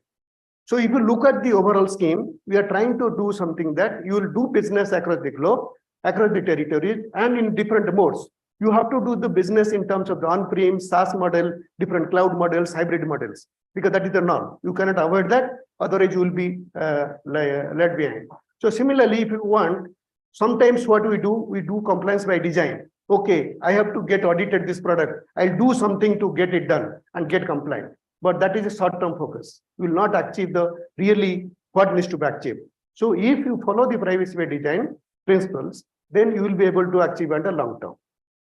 So if you look at the overall scheme, we are trying to do something that you will do business across the globe, across the territories, and in different modes. You have to do the business in terms of the on-prem, SaaS model, different cloud models, hybrid models, because that is the norm. You cannot avoid that, otherwise you will be led behind. So similarly, if you want, Sometimes what we do compliance by design. Okay, I have to get audited this product. I'll do something to get it done and get compliant. But that is a short-term focus. You will not achieve the really what needs to be achieved. So if you follow the privacy by design principles, then you will be able to achieve under long term.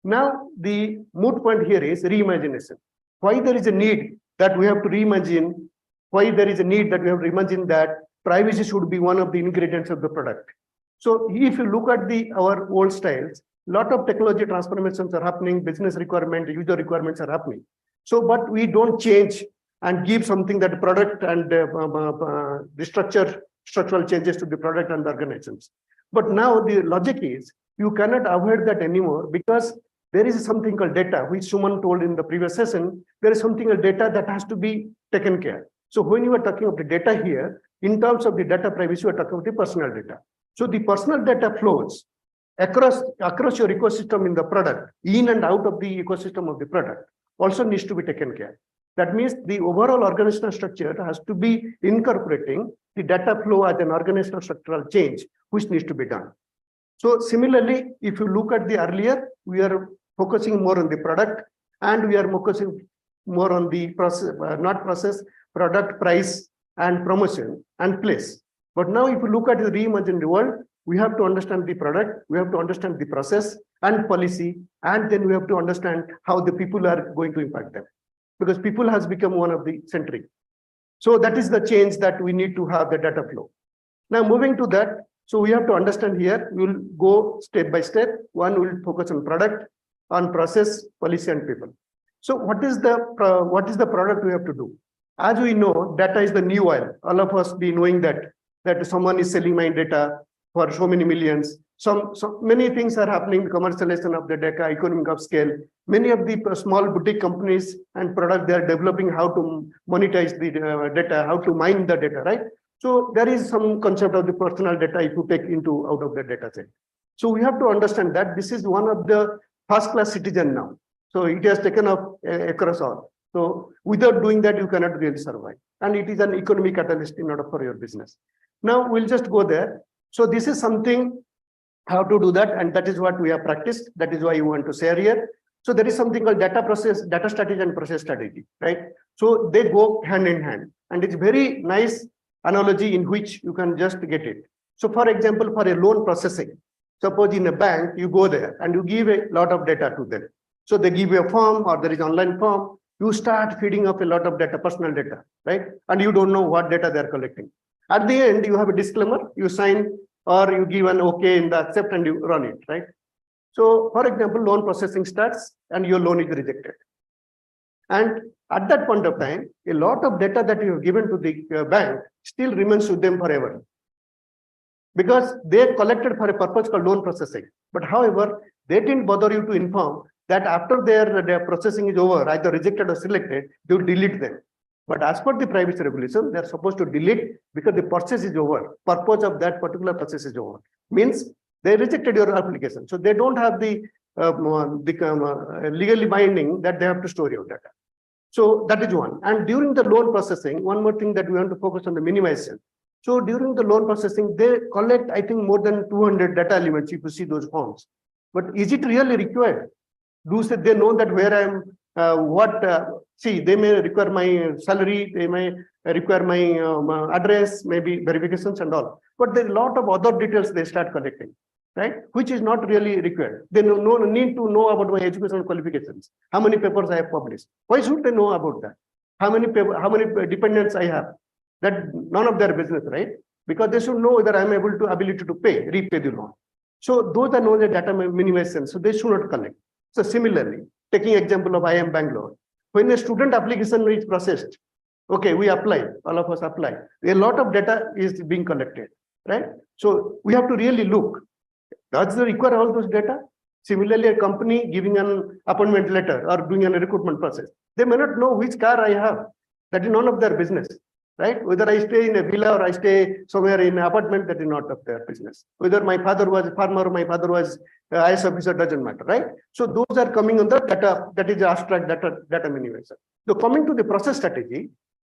Now, the moot point here is reimagination. Why there is a need that we have to reimagine, why there is a need that we have to reimagine that privacy should be one of the ingredients of the product. So if you look at our old styles, lot of technology transformations are happening, business requirement, user requirements are happening. So, but we don't change and give something that product and the structural changes to the product and the organizations. But now the logic is you cannot avoid that anymore because there is something called data, which Suman told in the previous session. There is something called data that has to be taken care. So when you are talking of the data here, in terms of the data privacy, you are talking about the personal data. So the personal data flows across your ecosystem in the product, in and out of the ecosystem of the product, also needs to be taken care. That means the overall organizational structure has to be incorporating the data flow as an organizational structural change, which needs to be done. So similarly, if you look at the earlier, we are focusing more on the product and we are focusing more on the process, not process, product, price and promotion and place. But now if you look at the reimagined world, we have to understand the product, we have to understand the process and policy, and then we have to understand how the people are going to impact them. Because people has become one of the centric. So that is the change that we need to have the data flow. Now moving to that, so we have to understand here, we will go step by step. One will focus on product, on process, policy and people. So what is the product we have to do? As we know, data is the new oil. All of us be knowing that someone is selling my data for so many millions. So many things are happening, commercialization of the data, economic of scale. Many of the small boutique companies and products, they are developing how to monetize the data, how to mine the data, right? So there is some concept of the personal data if you take out of the data set. So we have to understand that this is one of the first-class citizen now. So it has taken off across all. So without doing that, you cannot really survive. And it is an economic catalyst in order for your business. Now we'll just go there. So this is something, how to do that. And that is what we have practiced. That is why you want to share here. So there is something called data strategy and process strategy, right? So they go hand in hand. And it's very nice analogy in which you can just get it. So for example, for a loan processing, suppose in a bank, you go there and you give a lot of data to them. So they give you a form or there is online form, you start feeding up a lot of data, personal data, right? And you don't know what data they're collecting. At the end, you have a disclaimer, you sign or you give an okay in the accept and you run it, right? So for example, loan processing starts and your loan is rejected. And at that point of time, a lot of data that you have given to the bank still remains with them forever. Because they collected for a purpose called loan processing. But however, they didn't bother you to inform that after their processing is over, either rejected or selected, they will delete them. But as per the privacy regulation, they are supposed to delete because the process is over. Purpose of that particular process is over. Means they rejected your application. So they don't have the legally binding that they have to store your data. So that is one. And during the loan processing, one more thing that we want to focus on the minimization. So during the loan processing, they collect, I think, more than 200 data elements if you see those forms. But is it really required? They know that where I am, see, they may require my salary, they may require my address, maybe verifications and all. But there are a lot of other details they start collecting, right? Which is not really required. They no need to know about my educational qualifications, how many papers I have published. Why should they know about that? How many dependents I have? That none of their business, right? Because they should know whether I'm ability to repay the loan. So those are known as data minimization. So they should not collect. So similarly, taking example of IIM Bangalore, when a student application is processed, okay, we apply, all of us apply. A lot of data is being collected, right? So we have to really look. Does they require all those data? Similarly, a company giving an appointment letter or doing a recruitment process, they may not know which car I have. That is none of their business. Right? Whether I stay in a villa or I stay somewhere in an apartment, that is not of their business. Whether my father was a farmer or my father was an IS officer, doesn't matter, right? So those are coming on the data, that is abstract data minimization. So coming to the process strategy,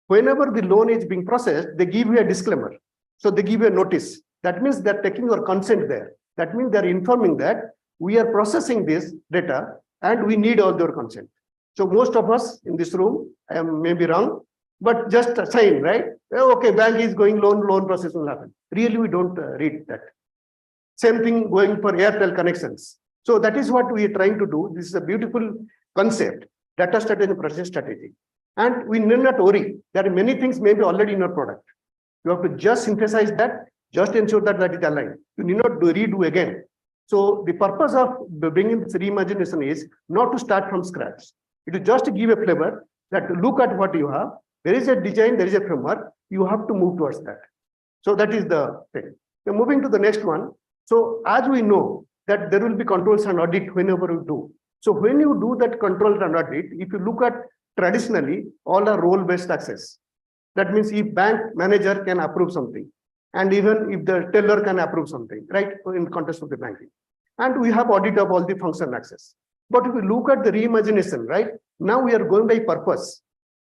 whenever the loan is being processed, they give you a disclaimer. So they give you a notice. That means they're taking your consent there. That means they're informing that we are processing this data and we need all your consent. So most of us in this room, I am maybe wrong, but just sign, right? Okay, bank is going, loan process will happen. Really, we don't read that. Same thing going for Airtel connections. So that is what we are trying to do. This is a beautiful concept, data strategy and process strategy. And we need not worry. There are many things maybe already in your product. You have to just synthesize that, just ensure that that is aligned. You need not redo again. So the purpose of bringing this reimagination is not to start from scratch. It is just to give a flavor that look at what you have. There is a design, there is a framework. You have to move towards that. So that is the thing. So moving to the next one. So as we know that there will be controls and audit whenever you do. So when you do that control and audit, if you look at traditionally, all are role-based access. That means if bank manager can approve something, and even if the teller can approve something, right, in context of the banking. And we have audit of all the function access. But if we look at the reimagination, right, now we are going by purpose.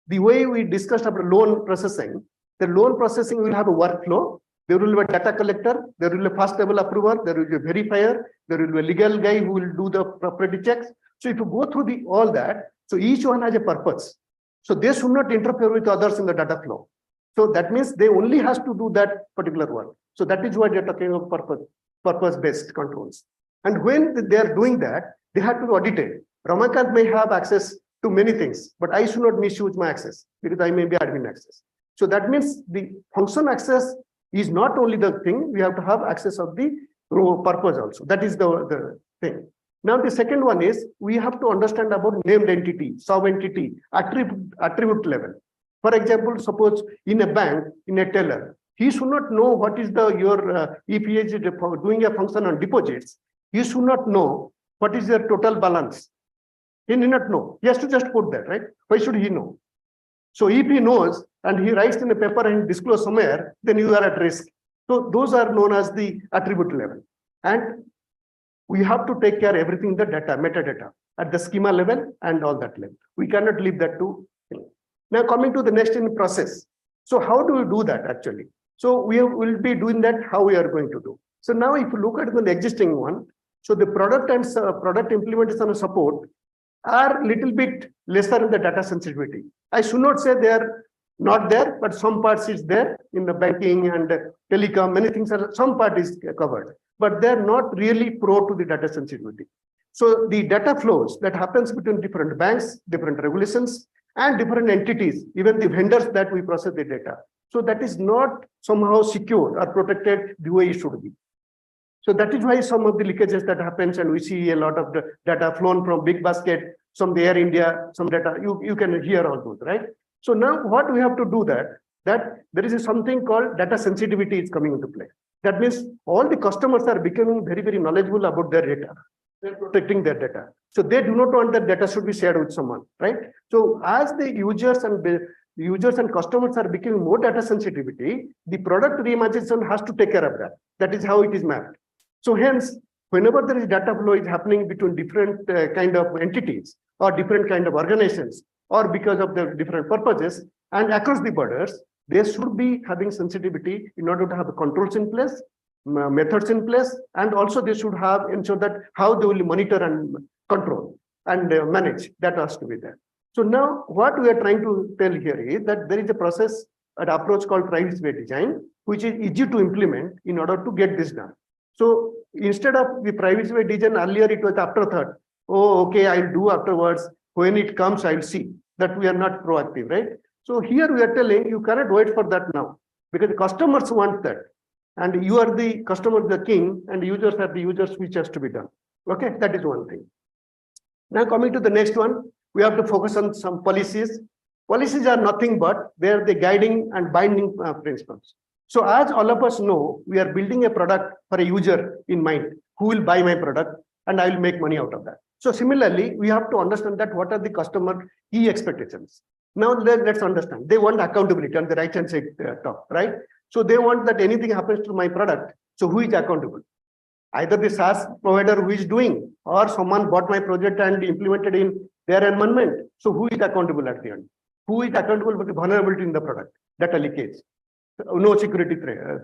The way we discussed about loan processing, the loan processing will have a workflow. There will be a data collector, there will be a first level approver, there will be a verifier, there will be a legal guy who will do the property checks. So if you go through all that, so each one has a purpose. So they should not interfere with others in the data flow. So that means they only has to do that particular work. So that is why they're talking of purpose-based controls. And when they are doing that, they have to be audited. Ramakant may have access to many things, but I should not misuse my access because I may be admin access. So that means the function access is not only the thing, we have to have access of the purpose also. That is the thing. Now, the second one is we have to understand about named entity, sub-entity, attribute level. For example, suppose in a bank, in a teller, he should not know what is if he is doing a function on deposits, he should not know what is their total balance. He need not know. He has to just put that, right? Why should he know? So if he knows and he writes in a paper and disclose somewhere, then you are at risk. So those are known as the attribute level. And we have to take care of everything, the data, metadata, at the schema level and all that level. We cannot leave that to. Now coming to the next in process. So how do we do that actually? So we will be doing that, how we are going to do. So now if you look at the existing one, so the product and product implementation and support are little bit lesser in the data sensitivity. I should not say they are not there, but some parts is there in the banking and telecom, many things are, some part is covered, but they're not really pro to the data sensitivity. So the data flows that happens between different banks, different regulations, and different entities, even the vendors that we process the data. So that is not somehow secure or protected the way it should be. So that is why some of the leakages that happens, and we see a lot of the data flown from big basket, some the Air India, some data, you can hear all those, right? So now what we have to do that there is something called data sensitivity is coming into play. That means all the customers are becoming very, very knowledgeable about their data. They're protecting their data. So they do not want that data should be shared with someone, right? So as the users and customers are becoming more data sensitivity, the product reimagination has to take care of that. That is how it is mapped. So hence, whenever there is data flow is happening between different kind of entities or different kind of organizations, or because of the different purposes and across the borders, they should be having sensitivity in order to have the controls in place, methods in place, and also they should have ensure that how they will monitor and control and manage. That has to be there. So now what we are trying to tell here is that there is a process, an approach called privacy-based design, which is easy to implement in order to get this done. So instead of the privacy-based design, earlier it was afterthought. Oh, okay, I'll do afterwards. When it comes, I'll see. That we are not proactive, right? So here we are telling you cannot wait for that now because the customers want that. And you are the customer, the king, and users are the users, which has to be done. Okay, that is one thing. Now coming to the next one, we have to focus on some policies. Policies are nothing but they are the guiding and binding principles. So as all of us know, we are building a product for a user in mind who will buy my product and I will make money out of that. So similarly, we have to understand that what are the customer key expectations. Now let's understand. They want accountability on the right hand side top, right? So they want that anything happens to my product. So who is accountable? Either the SaaS provider who is doing, or someone bought my project and implemented in their environment. So who is accountable at the end? Who is accountable for the vulnerability in the product? Data leakage. no security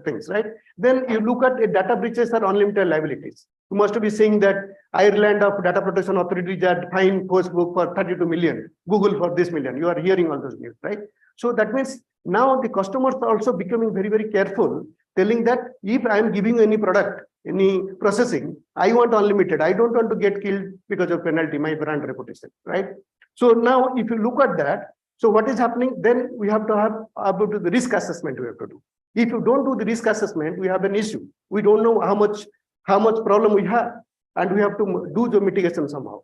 things, right? Then you look at data breaches are unlimited liabilities. You must be saying that Ireland of Data Protection Authority that fined Facebook for 32 million, Google for this million. You are hearing all those news, right? So that means now the customers are also becoming very, very careful, telling that if I am giving any product, any processing, I want unlimited. I don't want to get killed because of penalty, my brand reputation, right? So now if you look at that, so what is happening? Then we have to have about the risk assessment we have to do. If you don't do the risk assessment, we have an issue. We don't know how much problem we have, and we have to do the mitigation somehow.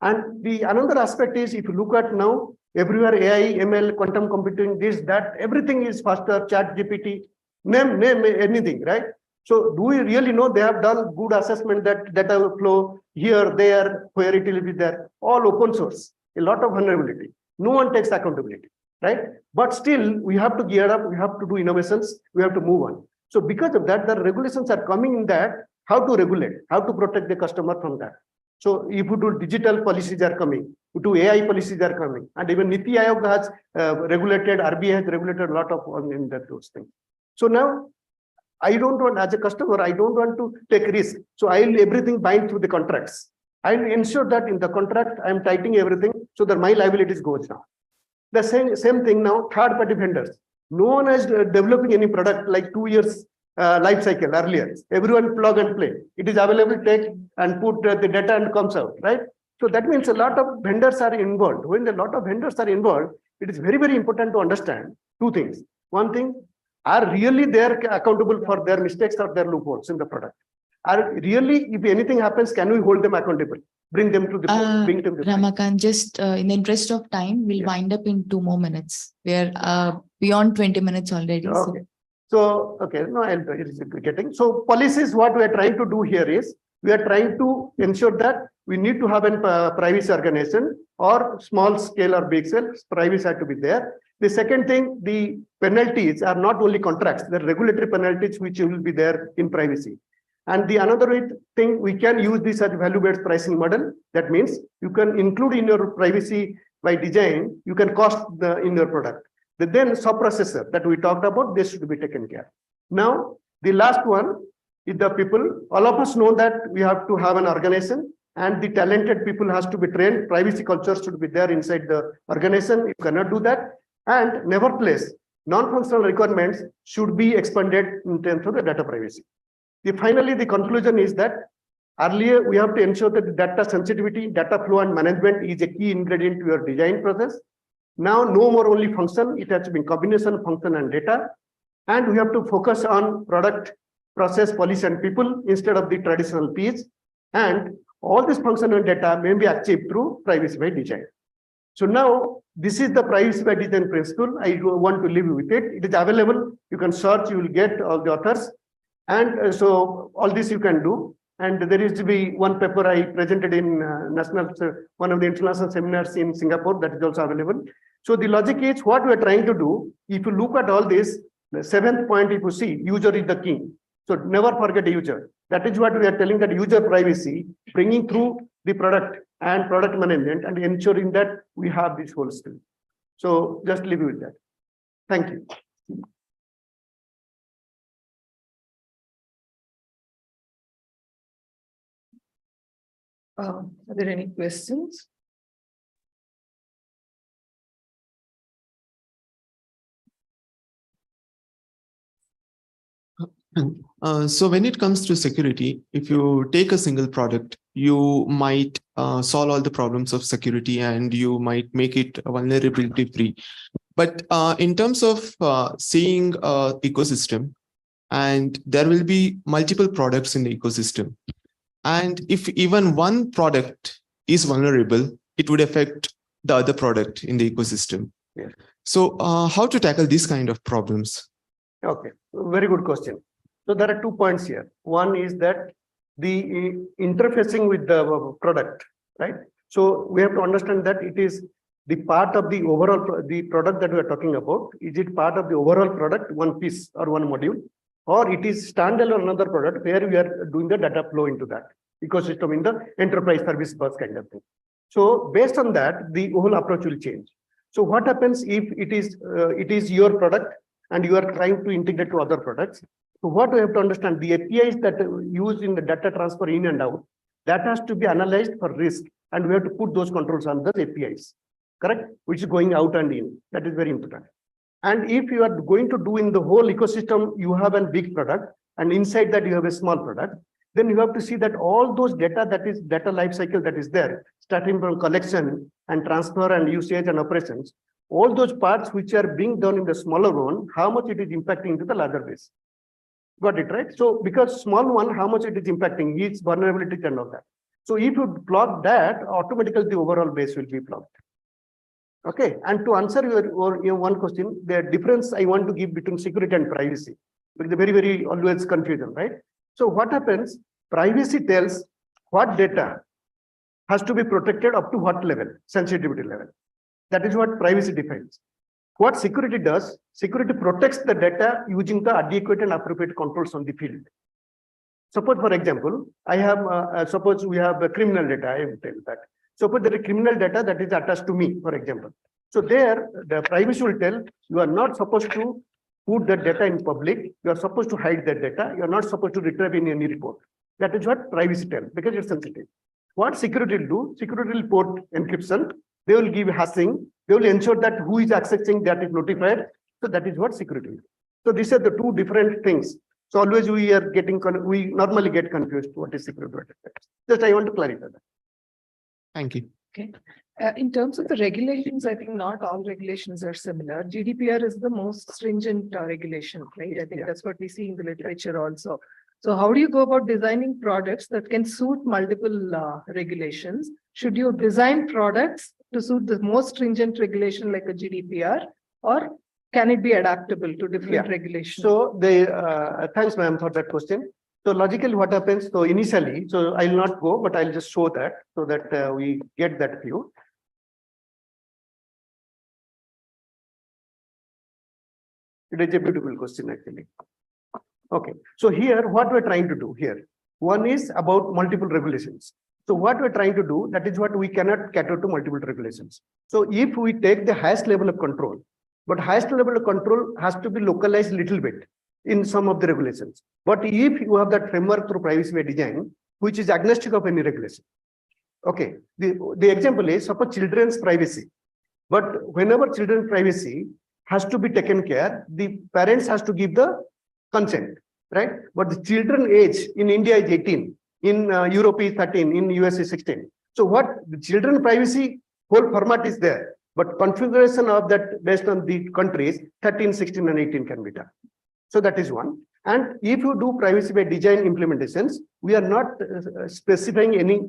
And the another aspect is, if you look at now, everywhere AI, ML, quantum computing, this, that, everything is faster, chat GPT, name anything, right? So do we really know they have done good assessment that data will flow here, there, where it will be there, all open source, a lot of vulnerability. No one takes accountability, right? But still, we have to gear up, we have to do innovations, we have to move on. So because of that, the regulations are coming in that, how to regulate, how to protect the customer from that. So if you do digital policies are coming, you do AI policies are coming, and even Niti Aayog has regulated, RBI has regulated a lot of in that those things. So now, I don't want, as a customer, I don't want to take risk. So I'll everything bind through the contracts. I'll ensure that in the contract, I'm tightening everything so that my liabilities goes down. The same thing now, third-party vendors. No one is developing any product like 2 years life cycle earlier. Everyone plug and play. It is available, take and put the data and comes out, right? So that means a lot of vendors are involved. When a lot of vendors are involved, it is very, very important to understand two things. One thing, are really they accountable for their mistakes or their loopholes in the product? Are really, if anything happens, can we hold them accountable? Bring them to the court, bring them to the Ramakant, just in the interest of time, we'll wind up in 2 more minutes. We're beyond 20 minutes already. Okay. So, okay, no, it is getting. So policies, what we are trying to do here is, we are trying to ensure that we need to have a privacy organization or small scale or big scale, privacy had to be there. The second thing, the penalties are not only contracts, the regulatory penalties which will be there in privacy. And the another thing, we can use this as value-based pricing model. That means you can include in your privacy by design, you can cost in your product. Then sub-processor that we talked about, this should be taken care. Now, the last one is the people. All of us know that we have to have an organization and the talented people has to be trained. Privacy culture should be there inside the organization. You cannot do that. And nevertheless, non-functional requirements should be expanded in terms of the data privacy. Finally, the conclusion is that earlier we have to ensure that the data sensitivity, data flow and management is a key ingredient to your design process. Now, no more only function, it has to be combination of function and data. And we have to focus on product, process, policy and people instead of the traditional piece. And all this function and data may be achieved through privacy by design. So now, this is the privacy by design principle. I want to leave you with it. It is available. You can search, you will get all the authors. And so all this you can do. And there is to be one paper I presented in one of the international seminars in Singapore that is also available. So the logic is what we are trying to do. If you look at all this, the 7th point, if you see, user is the king. So never forget a user. That is what we are telling, that user privacy, bringing through the product and product management and ensuring that we have this whole skill. So just leave you with that. Thank you. Are there any questions? So when it comes to security, if you take a single product, you might solve all the problems of security and you might make it vulnerability free. But in terms of seeing ecosystem, and there will be multiple products in the ecosystem. And if even one product is vulnerable, it would affect the other product in the ecosystem. Yeah. So how to tackle these kind of problems? Okay, very good question. So there are 2 points here. One is that the interfacing with the product, right? So we have to understand that it is the part of the overall, the product that we are talking about. Is it part of the overall product, one piece or one module? Or it is standalone another product where we are doing the data flow into that ecosystem in the enterprise service bus kind of thing. So based on that, the whole approach will change. So what happens if it is your product and you are trying to integrate to other products. So what we have to understand, the APIs that are used in the data transfer in and out, that has to be analyzed for risk, and we have to put those controls on the APIs, correct? Which is going out and in. That is very important. And if you are going to do in the whole ecosystem, you have a big product, and inside that you have a small product, then you have to see that all those data, that is data life cycle that is there, starting from collection and transfer and usage and operations, all those parts which are being done in the smaller one, how much it is impacting to the larger base. Got it, right? So because small one, how much it is impacting, its vulnerability and all that. So if you plug that, automatically the overall base will be plugged. Okay, and to answer your one question, the difference I want to give between security and privacy, because very always confusion, right? So what happens? Privacy tells what data has to be protected up to what level, sensitivity level. That is what privacy defines. What security does, security protects the data using the adequate and appropriate controls on the field. Suppose, for example, I have, suppose we have a criminal data, I will tell that. Suppose there is criminal data that is attached to me, for example. So there, the privacy will tell you are not supposed to put that data in public. You are supposed to hide that data. You are not supposed to retrieve in any report. That is what privacy tells, because it's sensitive. What security will do? Security will put encryption. They will give hashing. They will ensure that who is accessing that is notified. So that is what security will do. So these are the two different things. So always we normally get confused what is security. Just I want to clarify that. Thank you. Okay. In terms of the regulations, I think not all regulations are similar. GDPR is the most stringent regulation, right? I think that's what we see in the literature also. So how do you go about designing products that can suit multiple regulations? Should you design products to suit the most stringent regulation like a GDPR, or can it be adaptable to different regulations? So thanks, ma'am, for that question. So logically, what happens? So initially, so I'll not go, but I'll just show that so that we get that view. It is a beautiful question, actually. Okay, so here, what we're trying to do here, one is about multiple regulations. So what we're trying to do, that is what we cannot cater to multiple regulations. So if we take the highest level of control, but highest level of control has to be localized a little bit in some of the regulations. But if you have that framework through privacy by design, which is agnostic of any regulation. Okay, the example is suppose children's privacy. But whenever children's privacy has to be taken care, the parents has to give the consent, right? But the children age in India is 18, in Europe is 13, in US is 16. So what the children privacy whole format is there, but configuration of that based on the countries, 13, 16 and 18 can be done. So that is one. And if you do privacy by design implementations, we are not specifying any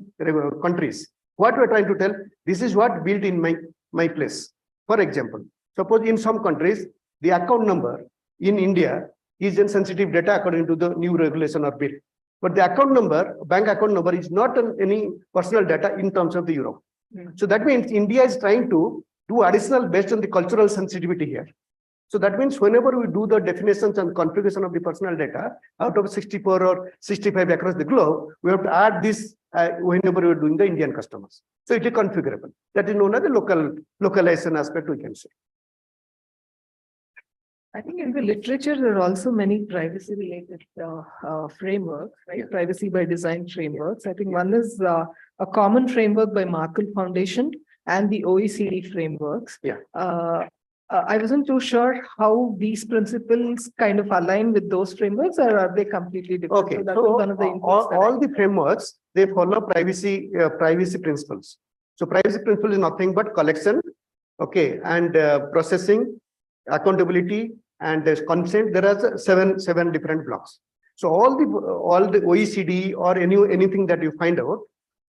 countries. What we're trying to tell, this is what built in my place. For example, suppose in some countries, the account number in India is sensitive data according to the new regulation or bill. But the account number, bank account number is not any personal data in terms of the Europe. So that means India is trying to do additional based on the cultural sensitivity here. So that means whenever we do the definitions and configuration of the personal data out of 64 or 65 across the globe, we have to add this whenever we're doing the Indian customers. So it is configurable. That is known as the localization aspect we can say. I think in the literature, there are also many privacy related frameworks, right? Privacy by design frameworks. I think one is a common framework by Markle Foundation and the OECD frameworks. I wasn't too sure how these principles kind of align with those frameworks, or are they completely different? Okay, so that so was one of the all the frameworks, they follow privacy principles. So privacy principle is nothing but collection, okay, and processing, accountability, and consent. There are seven different blocks. So all the OECD or anything that you find out,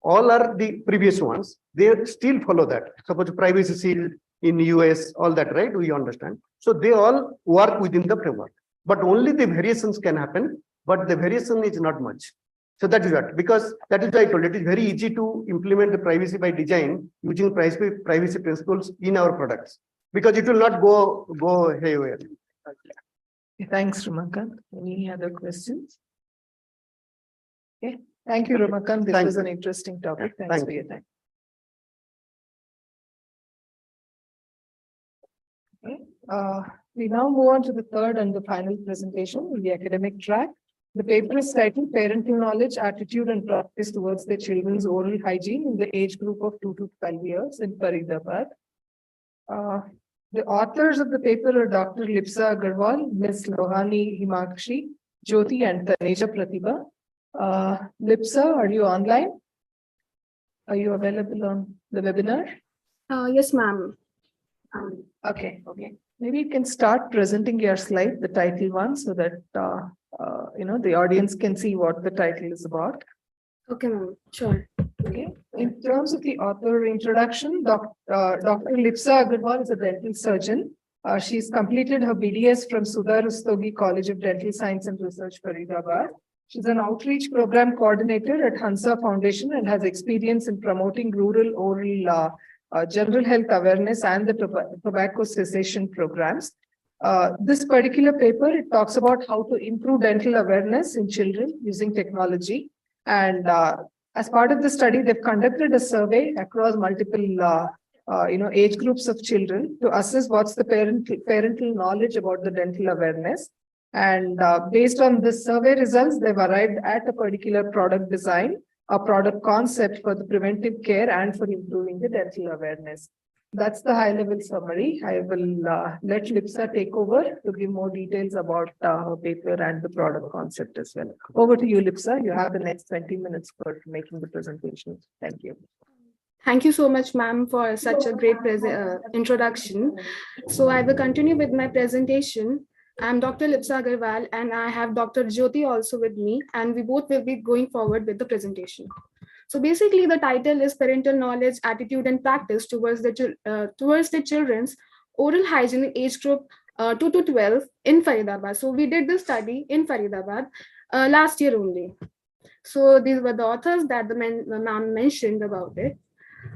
all are the previous ones. They still follow that. Suppose privacy shield in US, all that, right? We understand. So they all work within the framework, but only the variations can happen, but the variation is not much. So that is what, because that is why I told it is very easy to implement the privacy by design using privacy principles in our products, because it will not go haywire. Thanks, Ramakant. Any other questions? Okay, thank you, Ramakant. This was an interesting topic. Thanks for your time. Okay. We now move on to the third and the final presentation in the academic track. The paper is titled Parental Knowledge, Attitude and Practice Towards Their Children's Oral Hygiene in the Age Group of 2 to 12 years in Faridabad. The authors of the paper are Dr. Lipsa Agarwal, Ms. Lohani Himakshi, Jyoti and Taneja Pratibha. Lipsa, are you online? Are you available on the webinar? Yes, ma'am. Okay. Maybe you can start presenting your slide, the title one, so that the audience can see what the title is about. Okay, ma'am. Sure. Okay. In terms of the author introduction, Dr. Lipsa Agarwal is a dental surgeon. She's completed her BDS from Sudha Rustogi College of Dental Science and Research, Faridabad. She's an outreach program coordinator at Hansa Foundation and has experience in promoting rural oral general health awareness and the tobacco cessation programs. This particular paper, it talks about how to improve dental awareness in children using technology. And as part of the study, they've conducted a survey across multiple age groups of children to assess what's the parental knowledge about the dental awareness. And based on the survey results, they've arrived at a particular product design, a product concept for the preventive care and for improving the dental awareness. That's the high-level summary. I will let Lipsa take over to give more details about her paper and the product concept as well. Over to you, Lipsa. You have the next 20 minutes for making the presentation. Thank you. Thank you so much, ma'am, for such a great introduction. So I will continue with my presentation. I'm Dr. Lipsa Agarwal, and I have Dr. Jyoti also with me, and we both will be going forward with the presentation. So basically, the title is Parental Knowledge, Attitude and Practice Towards the Children's Oral Hygiene in Age Group 2 to 12 in Faridabad. So we did this study in Faridabad last year only. So these were the authors that the ma'am mentioned about it.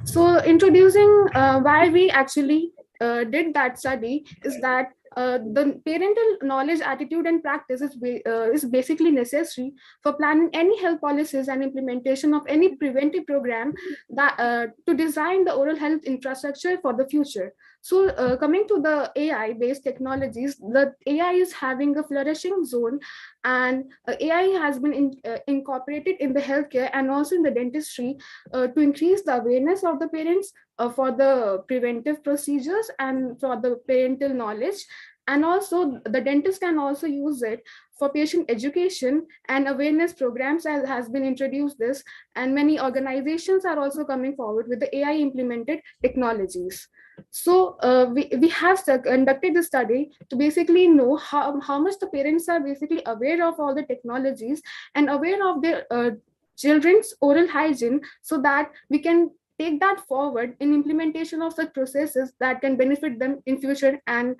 So introducing why we actually did that study is that the parental knowledge, attitude, and practice is basically necessary for planning any health policies and implementation of any preventive program that to design the oral health infrastructure for the future. So coming to the AI-based technologies, the AI is having a flourishing zone, and AI has been incorporated in the healthcare and also in the dentistry to increase the awareness of the parents for the preventive procedures and for the parental knowledge. And also the dentist can also use it for patient education and awareness programs, as has been introduced this, and many organizations are also coming forward with the AI implemented technologies. So we have conducted the study to basically know how much the parents are basically aware of all the technologies and aware of their children's oral hygiene, so that we can take that forward in implementation of such processes that can benefit them in future and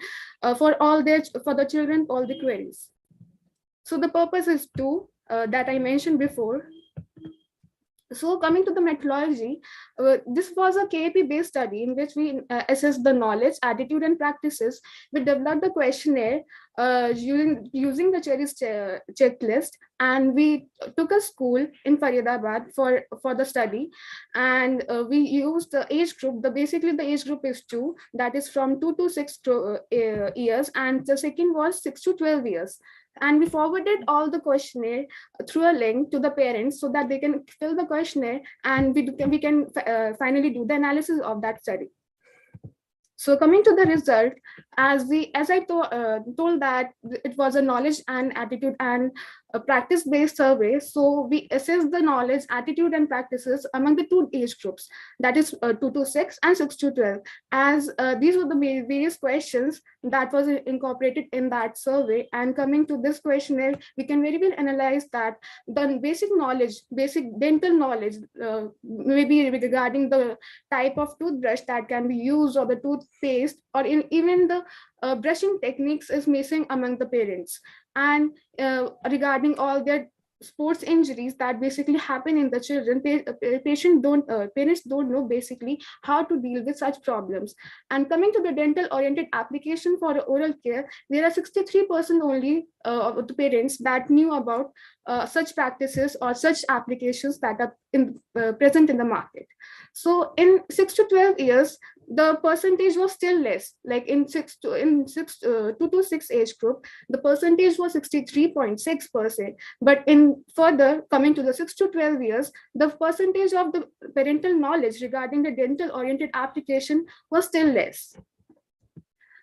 for the children, all the queries. So the purpose is two that I mentioned before. So coming to the methodology, this was a KAP-based study in which we assessed the knowledge, attitude, and practices. We developed the questionnaire using the Cherry's checklist, and we took a school in Faridabad for the study, and we used the age group. Basically the age group is 2, that is from 2 to 6 years, and the second was 6 to 12 years. And we forwarded all the questionnaire through a link to the parents so that they can fill the questionnaire, and we can finally do the analysis of that study. So coming to the result, as I told that it was a knowledge and attitude and a practice-based survey. So we assessed the knowledge, attitude, and practices among the 2 age groups, that is 2 to 6 and 6 to 12. As these were the various questions that was incorporated in that survey. And coming to this questionnaire, we can very well analyze that the basic knowledge, basic dental knowledge, maybe regarding the type of toothbrush that can be used, or the toothpaste, or even the brushing techniques is missing among the parents. And regarding all their sports injuries that basically happen in the children, parents don't know basically how to deal with such problems. And coming to the dental oriented application for oral care, there are 63% only of the parents that knew about such practices or such applications that are present in the market. So in 6 to 12 years, the percentage was still less. Like in 2 to 6 age group, the percentage was 63.6%. But in further coming to the 6 to 12 years, the percentage of the parental knowledge regarding the dental oriented application was still less.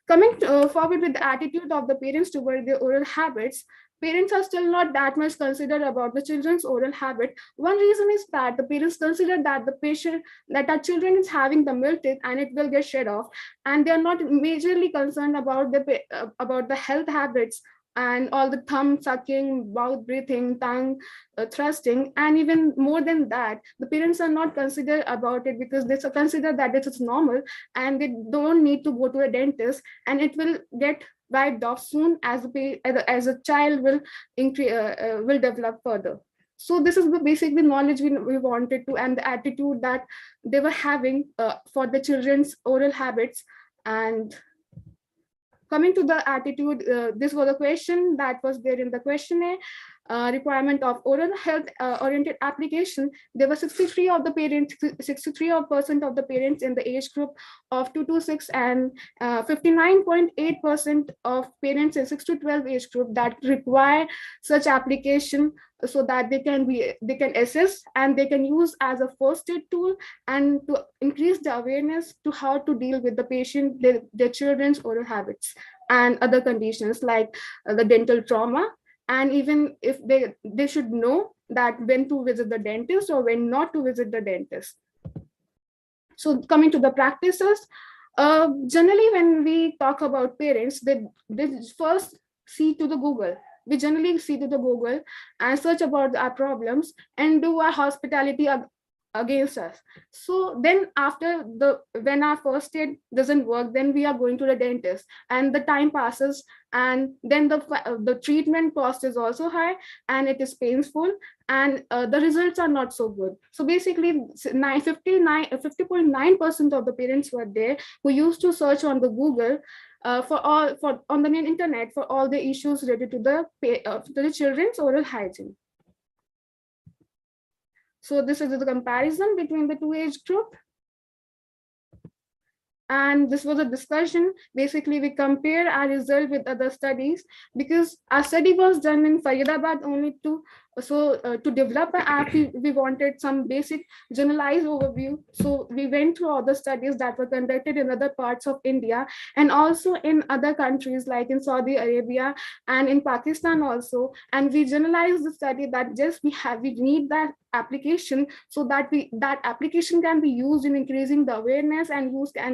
Coming forward with the attitude of the parents toward their oral habits, parents are still not that much considered about the children's oral habit. One reason is that the parents consider that that our children is having the milk teeth and it will get shed off, and they are not majorly concerned about the health habits and all the thumb sucking, mouth breathing, tongue thrusting, and even more than that, the parents are not considered about it because they consider that it is normal and they don't need to go to a dentist, and it will get wiped off soon as a child will develop further. So this is the basic the knowledge we wanted to, and the attitude that they were having for the children's oral habits. And coming to the attitude, this was a question that was there in the questionnaire. Requirement of oral health oriented application, there were 63 of the parents, 63% of the parents in the age group of 2 to 6, and 59.8% of parents in 6 to 12 age group that require such application, so that they can assess and they can use as a first aid tool, and to increase the awareness to how to deal with the patient, their children's oral habits and other conditions like the dental trauma. And even if they should know that when to visit the dentist or when not to visit the dentist. So coming to the practices, generally when we talk about parents, they first see to the Google. We generally see to the Google and search about our problems and do our hospitality against us. So then when our first aid doesn't work, then we are going to the dentist, and the time passes, and then the treatment cost is also high, and it is painful, and the results are not so good. So basically 50.9% of the parents were there who used to search on the Google on the internet for all the issues related to the children's oral hygiene. So this is the comparison between the two age group. And this was a discussion. Basically, we compare our result with other studies, because our study was done in Faridabad only to develop an app, we wanted some basic generalized overview. So we went through all the studies that were conducted in other parts of India and also in other countries like in Saudi Arabia and in Pakistan also. And we generalized the study that we need that application, so that that application can be used in increasing the awareness and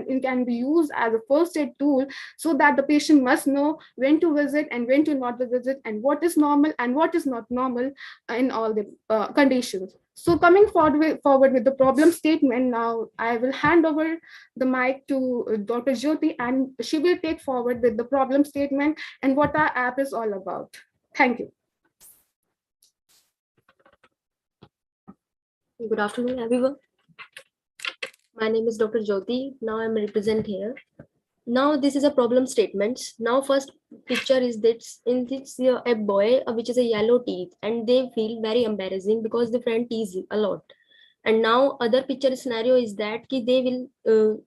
it can be used as a first aid tool, so that the patient must know when to visit and when to not visit, and what is normal and what is not normal in all the conditions. So coming forward with the problem statement, now I will hand over the mic to Dr. Jyoti, and she will take forward with the problem statement and what our app is all about. Thank you. Good afternoon, everyone. My name is Dr. Jyoti. Now I'm represent here. Now this is a problem statement. Now first picture is this in this a boy which is a yellow teeth, and they feel very embarrassing because the friend tease a lot. And now other picture scenario is that they will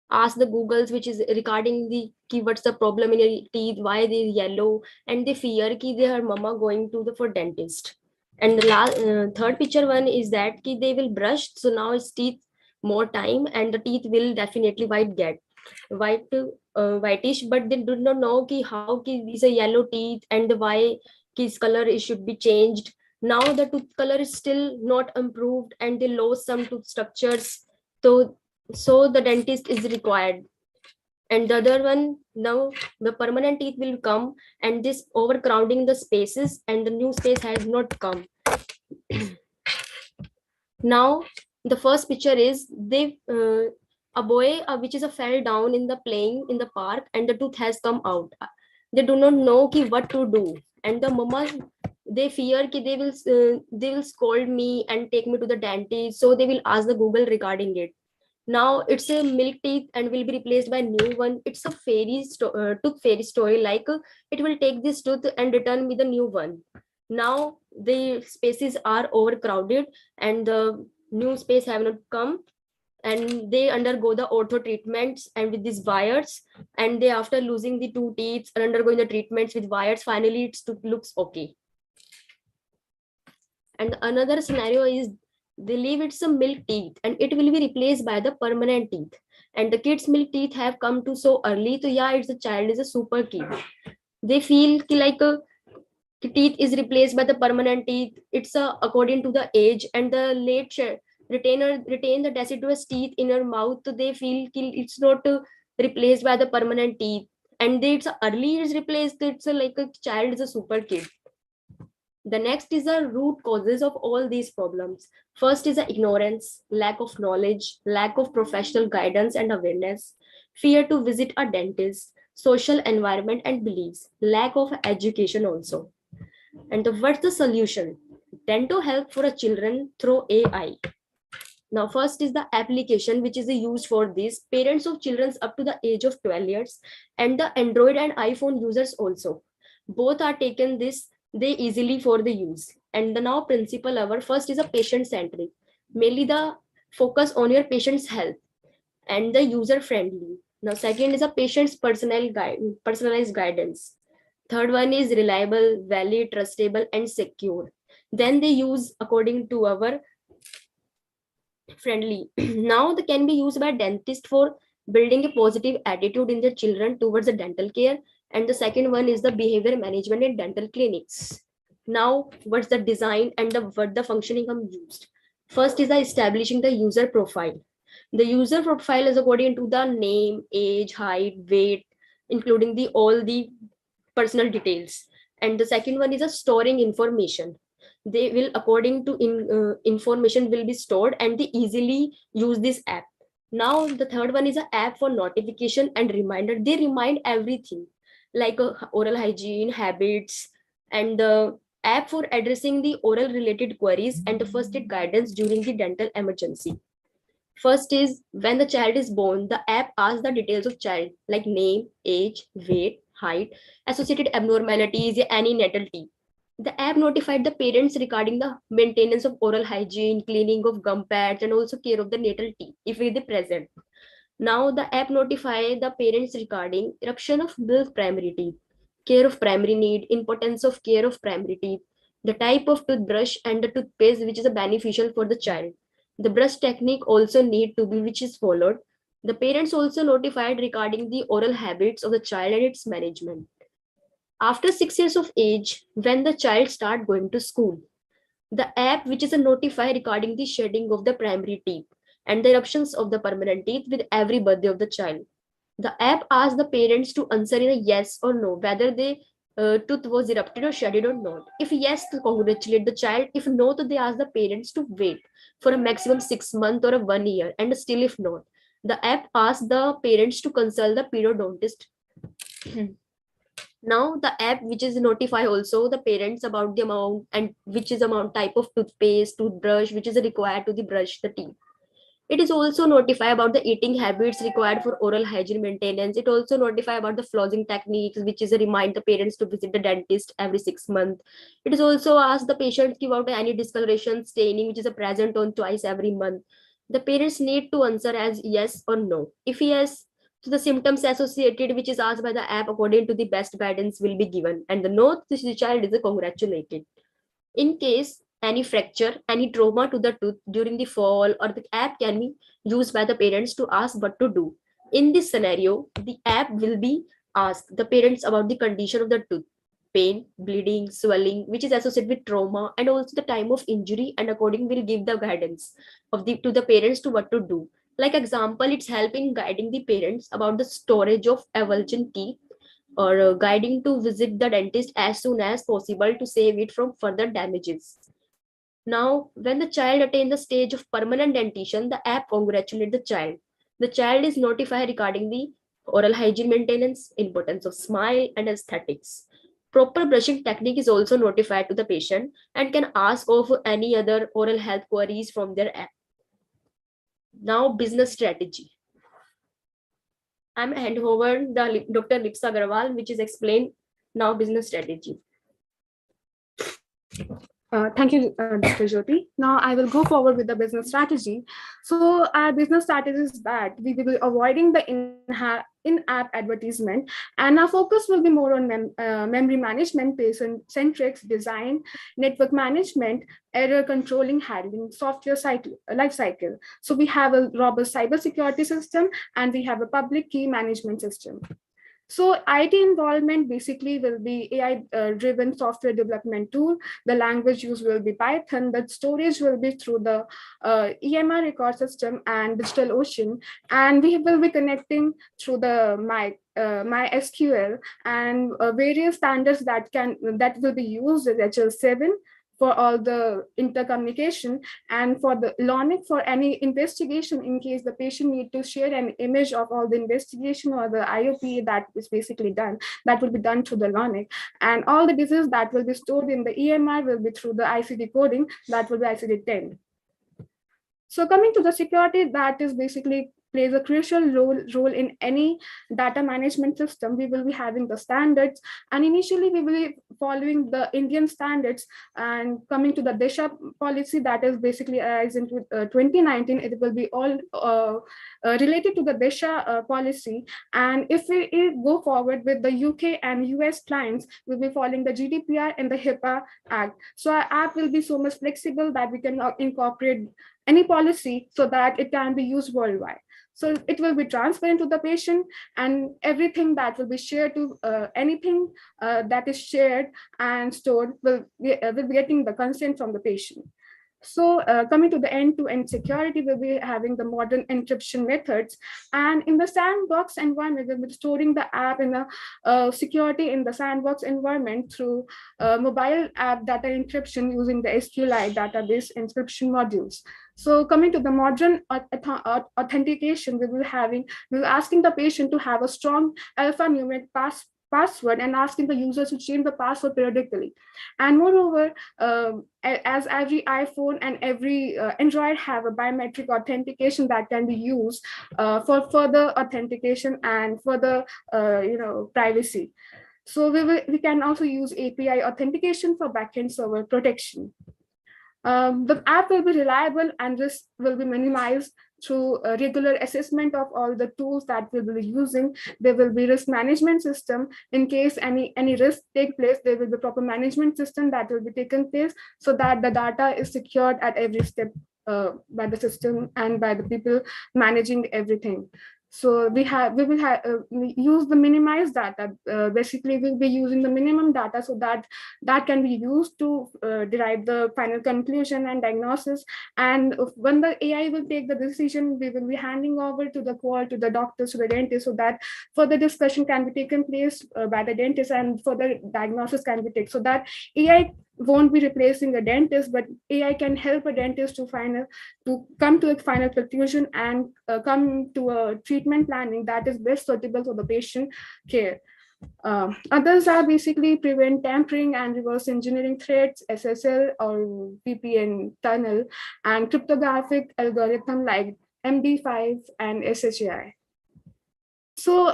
ask the Googles which is regarding the what's the problem in your teeth, why they yellow, and they fear their mama going to the for dentist. And the third picture one is that they will brush, so now it's teeth more time and the teeth will definitely whitish, but they do not know how is a yellow teeth and why his color it should be changed. Now the tooth color is still not improved and they lost some tooth structures, so the dentist is required. And the other one, now the permanent teeth will come, and this overcrowding the spaces and the new space has not come. Now the first picture is a boy which is a fell down in the playing in the park, and the tooth has come out. They do not know what to do, and the mama, they fear they will scold me and take me to the dentist, so they will ask the Google regarding it. Now it's a milk teeth and will be replaced by new one. It's a tooth fairy story, like it will take this tooth and return with a new one. Now the spaces are overcrowded and the new space have not come, and they undergo the ortho treatments and with these wires, and they after losing the 2 teeth and undergoing the treatments with wires, finally looks okay. And another scenario is they leave it's a milk teeth and it will be replaced by the permanent teeth, and the kids milk teeth have come to so early, so yeah, it's a child is a super kid. They feel like a teeth is replaced by the permanent teeth. It's according to the age, and the retain the deciduous teeth in your mouth. They feel it's not replaced by the permanent teeth, and it's early is replaced. It's like a child is a super kid. The next is the root causes of all these problems. First is the ignorance, lack of knowledge, lack of professional guidance and awareness, fear to visit a dentist, social environment and beliefs, lack of education also. And what's the solution? Dental help for a children through AI. Now, first is the application which is used for this. Parents of children up to the age of 12 years and the Android and iPhone users also. Both are taken this, they easily for the use. And the now principle our first is a patient centric. Mainly the focus on your patient's health and the user friendly. Now, second is a patient's personalized guidance. Third one is reliable, valid, trustable, and secure. Then they use according to our friendly. Now they can be used by dentist for building a positive attitude in their children towards the dental care. And the second one is the behavior management in dental clinics. Now, what's the design and what the functioning are used? First is the establishing the user profile. The user profile is according to the name, age, height, weight, including the all the personal details. And the second one is a storing information. They will according to information will be stored and they easily use this app. Now the third one is an app for notification and reminder. They remind everything like oral hygiene habits, and the app for addressing the oral related queries and the first aid guidance during the dental emergency. First is when the child is born, the app asks the details of child like name, age, weight, height, associated abnormalities, any natal teeth. The app notified the parents regarding the maintenance of oral hygiene, cleaning of gum pads, and also care of the natal teeth if they present. Now the app notify the parents regarding eruption of milk primary teeth, care of primary need, importance of care of primary teeth, the type of toothbrush and the toothpaste which is a beneficial for the child. The brush technique also need to be which is followed. The parents also notified regarding the oral habits of the child and its management. After 6 years of age, when the child start going to school, the app which is a notify regarding the shedding of the primary teeth and the eruptions of the permanent teeth with every birthday of the child. The app asks the parents to answer in a yes or no whether the tooth was erupted or shedded or not. If yes, to congratulate the child. If no, to they ask the parents to wait for a maximum 6 months or a 1 year. And still, if not, the app asks the parents to consult the periodontist. Now the app which is notify also the parents about the amount and which is amount type of toothpaste, toothbrush which is required to the brush the teeth. It is also notify about the eating habits required for oral hygiene maintenance. It also notify about the flossing techniques, which is a remind the parents to visit the dentist every 6 months. It is also ask the patient give out any discoloration, staining, which is a present on twice every month. The parents need to answer as yes or no. If yes, so the symptoms associated, which is asked by the app according to the best guidance will be given, and the no, the child is congratulated. In case any fracture, any trauma to the tooth during the fall, or the app can be used by the parents to ask what to do. In this scenario, the app will be asked the parents about the condition of the tooth, pain, bleeding, swelling, which is associated with trauma, and also the time of injury, and according will give the guidance of the to the parents to what to do. Like example, it's helping guiding the parents about the storage of avulsion teeth or guiding to visit the dentist as soon as possible to save it from further damages. Now, when the child attains the stage of permanent dentition, the app congratulates the child. The child is notified regarding the oral hygiene maintenance, importance of smile, and aesthetics. Proper brushing technique is also notified to the patient and can ask of any other oral health queries from their app. Now, business strategy. I'm hand over the Dr. Lipsa Agarwal, which is explained now business strategy. Thank you, Dr. Jyoti. Now I will go forward with the business strategy. So our business strategy is that we will be avoiding the in-app advertisement, and our focus will be more on memory management, patient-centric design, network management, error controlling, handling, software life cycle. So we have a robust cybersecurity system, and we have a public key management system. So IT involvement basically will be AI-driven software development tool. The language used will be Python. The storage will be through the EMR record system and DigitalOcean. And we will be connecting through the MySQL and various standards that will be used as HL7 for all the intercommunication, and for the learning for any investigation in case the patient need to share an image of all the investigation or the IOP that is basically done, that will be done through the learning. And all the diseases that will be stored in the EMR will be through the ICD coding, that will be ICD-10. So coming to the security, that is basically plays a crucial role in any data management system. We will be having the standards, and initially we will be following the Indian standards, and coming to the Desha policy that is basically arising in 2019, it will be all related to the Desha policy. And if we go forward with the UK and US clients, we'll be following the GDPR and the HIPAA Act. So our app will be so much flexible that we can incorporate any policy so that it can be used worldwide. So it will be transparent to the patient, and everything that will be shared to anything that is shared and stored will be getting the consent from the patient. So coming to the end-to-end security, we'll be having the modern encryption methods. And in the sandbox environment, we'll be storing the app in a security in the sandbox environment through mobile app data encryption using the SQLite database encryption modules. So coming to the modern authentication, we're asking the patient to have a strong alphanumeric password and asking the users to change the password periodically. And moreover, as every iPhone and every Android have a biometric authentication that can be used for further authentication and further privacy. So we can also use API authentication for backend server protection. The app will be reliable and risk will be minimized through a regular assessment of all the tools that we will be using. There will be risk management system in case any risk take place. There will be proper management system that will be taken place so that the data is secured at every step by the system and by the people managing everything. So we use the minimized data. Basically, we'll be using the minimum data so that can be used to derive the final conclusion and diagnosis. And when the AI will take the decision, we will be handing over to the call to the doctors, to the dentist, so that further discussion can be taken place by the dentist and further diagnosis can be taken. So that AI won't be replacing a dentist, but AI can help a dentist to come to a final conclusion and come to a treatment planning that is best suitable for the patient care. Others are basically prevent tampering and reverse engineering threats, SSL or VPN tunnel, and cryptographic algorithm like MD5 and SHAI. So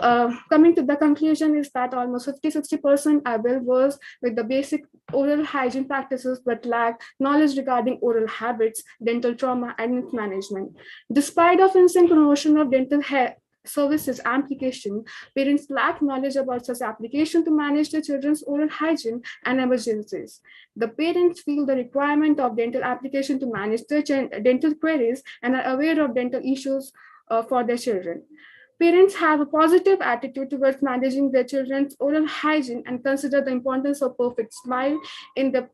coming to the conclusion is that almost 50-60% are well versed with the basic oral hygiene practices, but lack knowledge regarding oral habits, dental trauma, and its management. Despite of instant promotion of dental services application, parents lack knowledge about such application to manage their children's oral hygiene and emergencies. The parents feel the requirement of dental application to manage their dental queries and are aware of dental issues for their children. Parents have a positive attitude towards managing their children's oral hygiene and consider the importance of perfect smile in the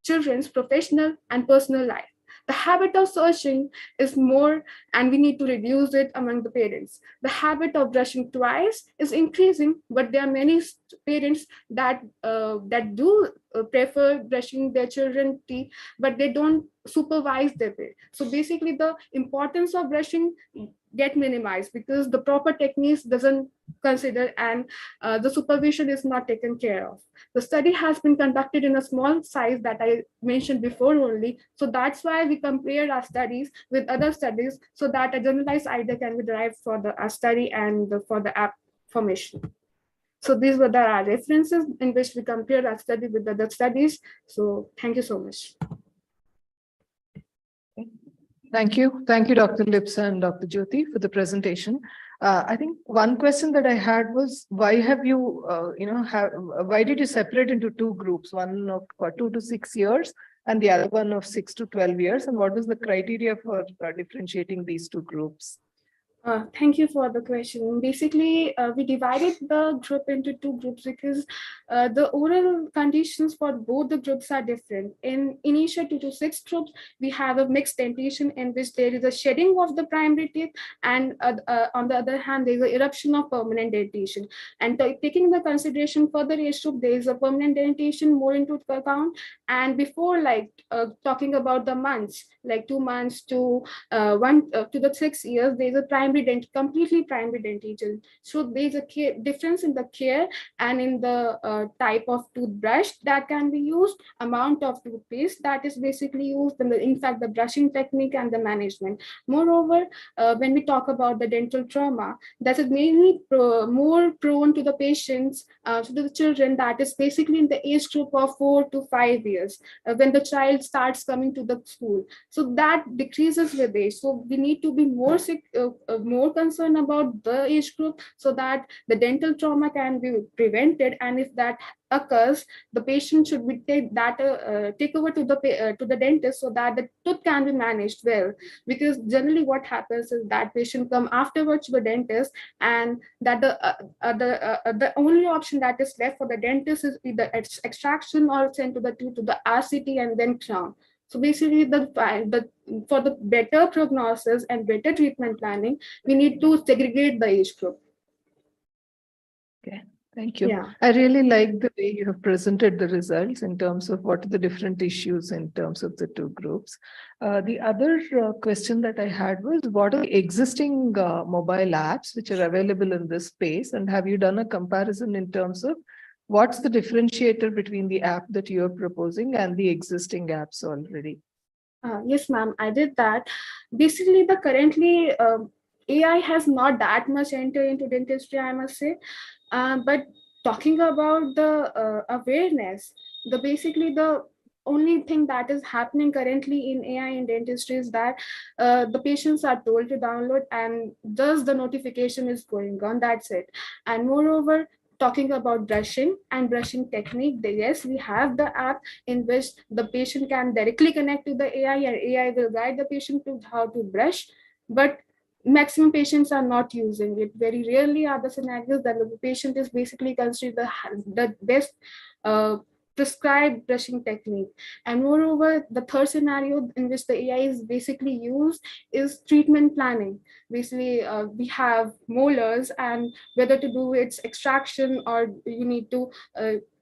children's professional and personal life. The habit of searching is more, and we need to reduce it among the parents. The habit of brushing twice is increasing, but there are many parents that do prefer brushing their children's teeth, but they don't supervise their way. So basically, the importance of brushing get minimized because the proper techniques doesn't consider and the supervision is not taken care of. The study has been conducted in a small size that I mentioned before only. So that's why we compared our studies with other studies so that a generalized idea can be derived for the study and for the app formation. So these were the references in which we compared our study with other studies. So thank you so much. Thank you. Thank you, Dr. Lipsa and Dr. Jyoti for the presentation. I think one question that I had was, why have you, why did you separate into two groups, one of 2 to 6 years and the other one of 6 to 12 years? And what was the criteria for differentiating these two groups? Thank you for the question. Basically, we divided the group into two groups because the oral conditions for both the groups are different. In initial 2 to 6 groups, we have a mixed dentition in which there is a shedding of the primary teeth, and on the other hand, there is an eruption of permanent dentition. And taking the consideration for the age group, there is a permanent dentition more into account. And before talking about the months, like 2 months to 1 to the 6 years, there is a completely primary dentition. So there's a difference in the care and in the type of toothbrush that can be used, amount of toothpaste that is basically used, and in fact the brushing technique and the management. Moreover, when we talk about the dental trauma, that is mainly more prone to the patients, to the children, that is basically in the age group of 4 to 5 years, when the child starts coming to the school. So that decreases with age. So we need to be more concerned about the age group so that the dental trauma can be prevented. And if that occurs, the patient should be take over to the dentist so that the tooth can be managed well. Because generally what happens is that patient come afterwards to the dentist, and that the only option that is left for the dentist is either extraction or send to the tooth to the RCT and then crown. So basically, for the better prognosis and better treatment planning, we need to segregate the age group. Okay, thank you. Yeah. I really like the way you have presented the results in terms of what are the different issues in terms of the two groups. The other question that I had was, what are the existing mobile apps which are available in this space? And have you done a comparison in terms of what's the differentiator between the app that you are proposing and the existing apps already? Yes, ma'am, I did that. Basically, the currently AI has not that much entered into dentistry, I must say. But talking about the awareness, the only thing that is happening currently in AI in dentistry is that the patients are told to download, and thus the notification is going on. That's it. And moreover, talking about brushing and brushing technique, yes, we have the app in which the patient can directly connect to the AI, and AI will guide the patient to how to brush. But maximum patients are not using it. Very rarely are the scenarios that the patient is basically considered the best prescribed brushing technique. And moreover, the third scenario in which the AI is basically used is treatment planning. Basically, we have molars, and whether to do its extraction or you need to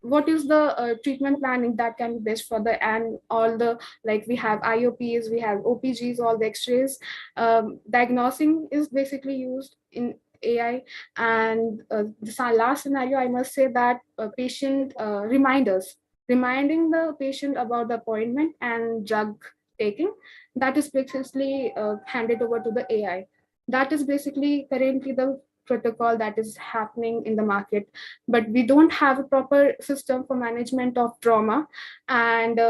what is the treatment planning that can be best for the, and all the, like we have IOPs, we have OPGs, all the x-rays. Diagnosing is basically used in AI. And this last scenario, I must say that patient reminding the patient about the appointment and drug taking, that is basically handed over to the AI. That is basically currently the protocol that is happening in the market. But we don't have a proper system for management of trauma and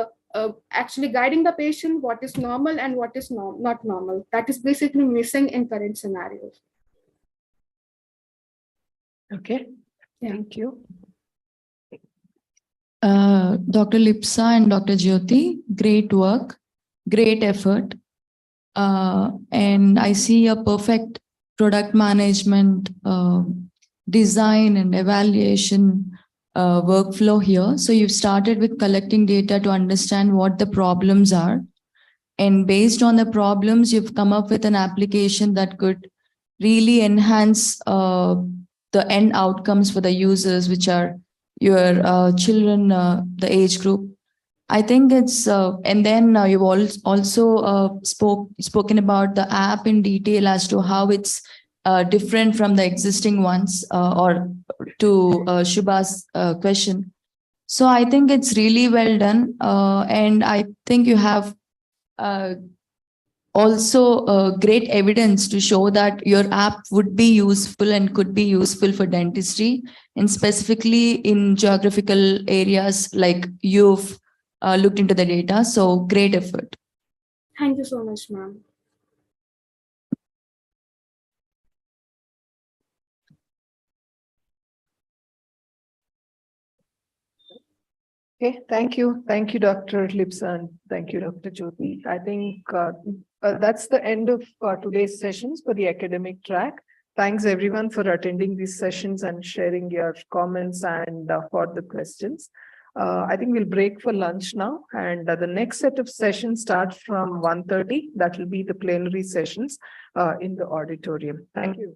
actually guiding the patient what is normal and what is not normal. That is basically missing in current scenarios. Okay, Yeah. thank you. Dr. Lipsa and Dr. Jyoti, great work, great effort. And I see a perfect product management design and evaluation workflow here. So you've started with collecting data to understand what the problems are. And based on the problems, you've come up with an application that could really enhance the end outcomes for the users, which are your children, the age group. I think it's, and then you've also spoken about the app in detail as to how it's different from the existing ones, or to Shubha's question. So I think it's really well done. And I think you have also great evidence to show that your app would be useful and could be useful for dentistry, and specifically in geographical areas like you've looked into the data. So great effort. Thank you so much, ma'am. Okay, thank you. Thank you, Dr. Lipsa, and thank you, Dr. Jyoti. I think that's the end of today's sessions for the academic track. Thanks everyone for attending these sessions and sharing your comments and for the questions. I think we'll break for lunch now, and the next set of sessions start from 1:30. That will be the plenary sessions in the auditorium. Thank you.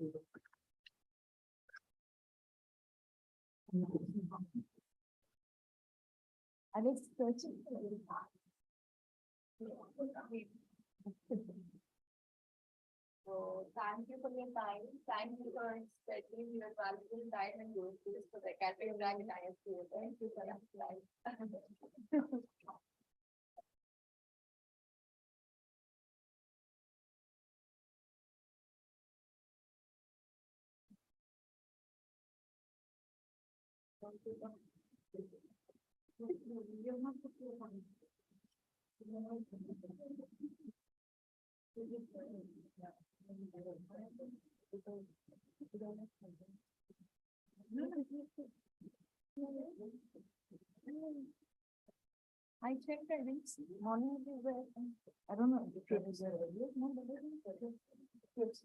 And it's searching. So thank you for your time. Thank you for spending your valuable time and doing this for the academic track and ISP. Thank you for that. I checked, I didn't see morning it is there. I don't know if it is there earlier. No, but I didn't check it. Yes.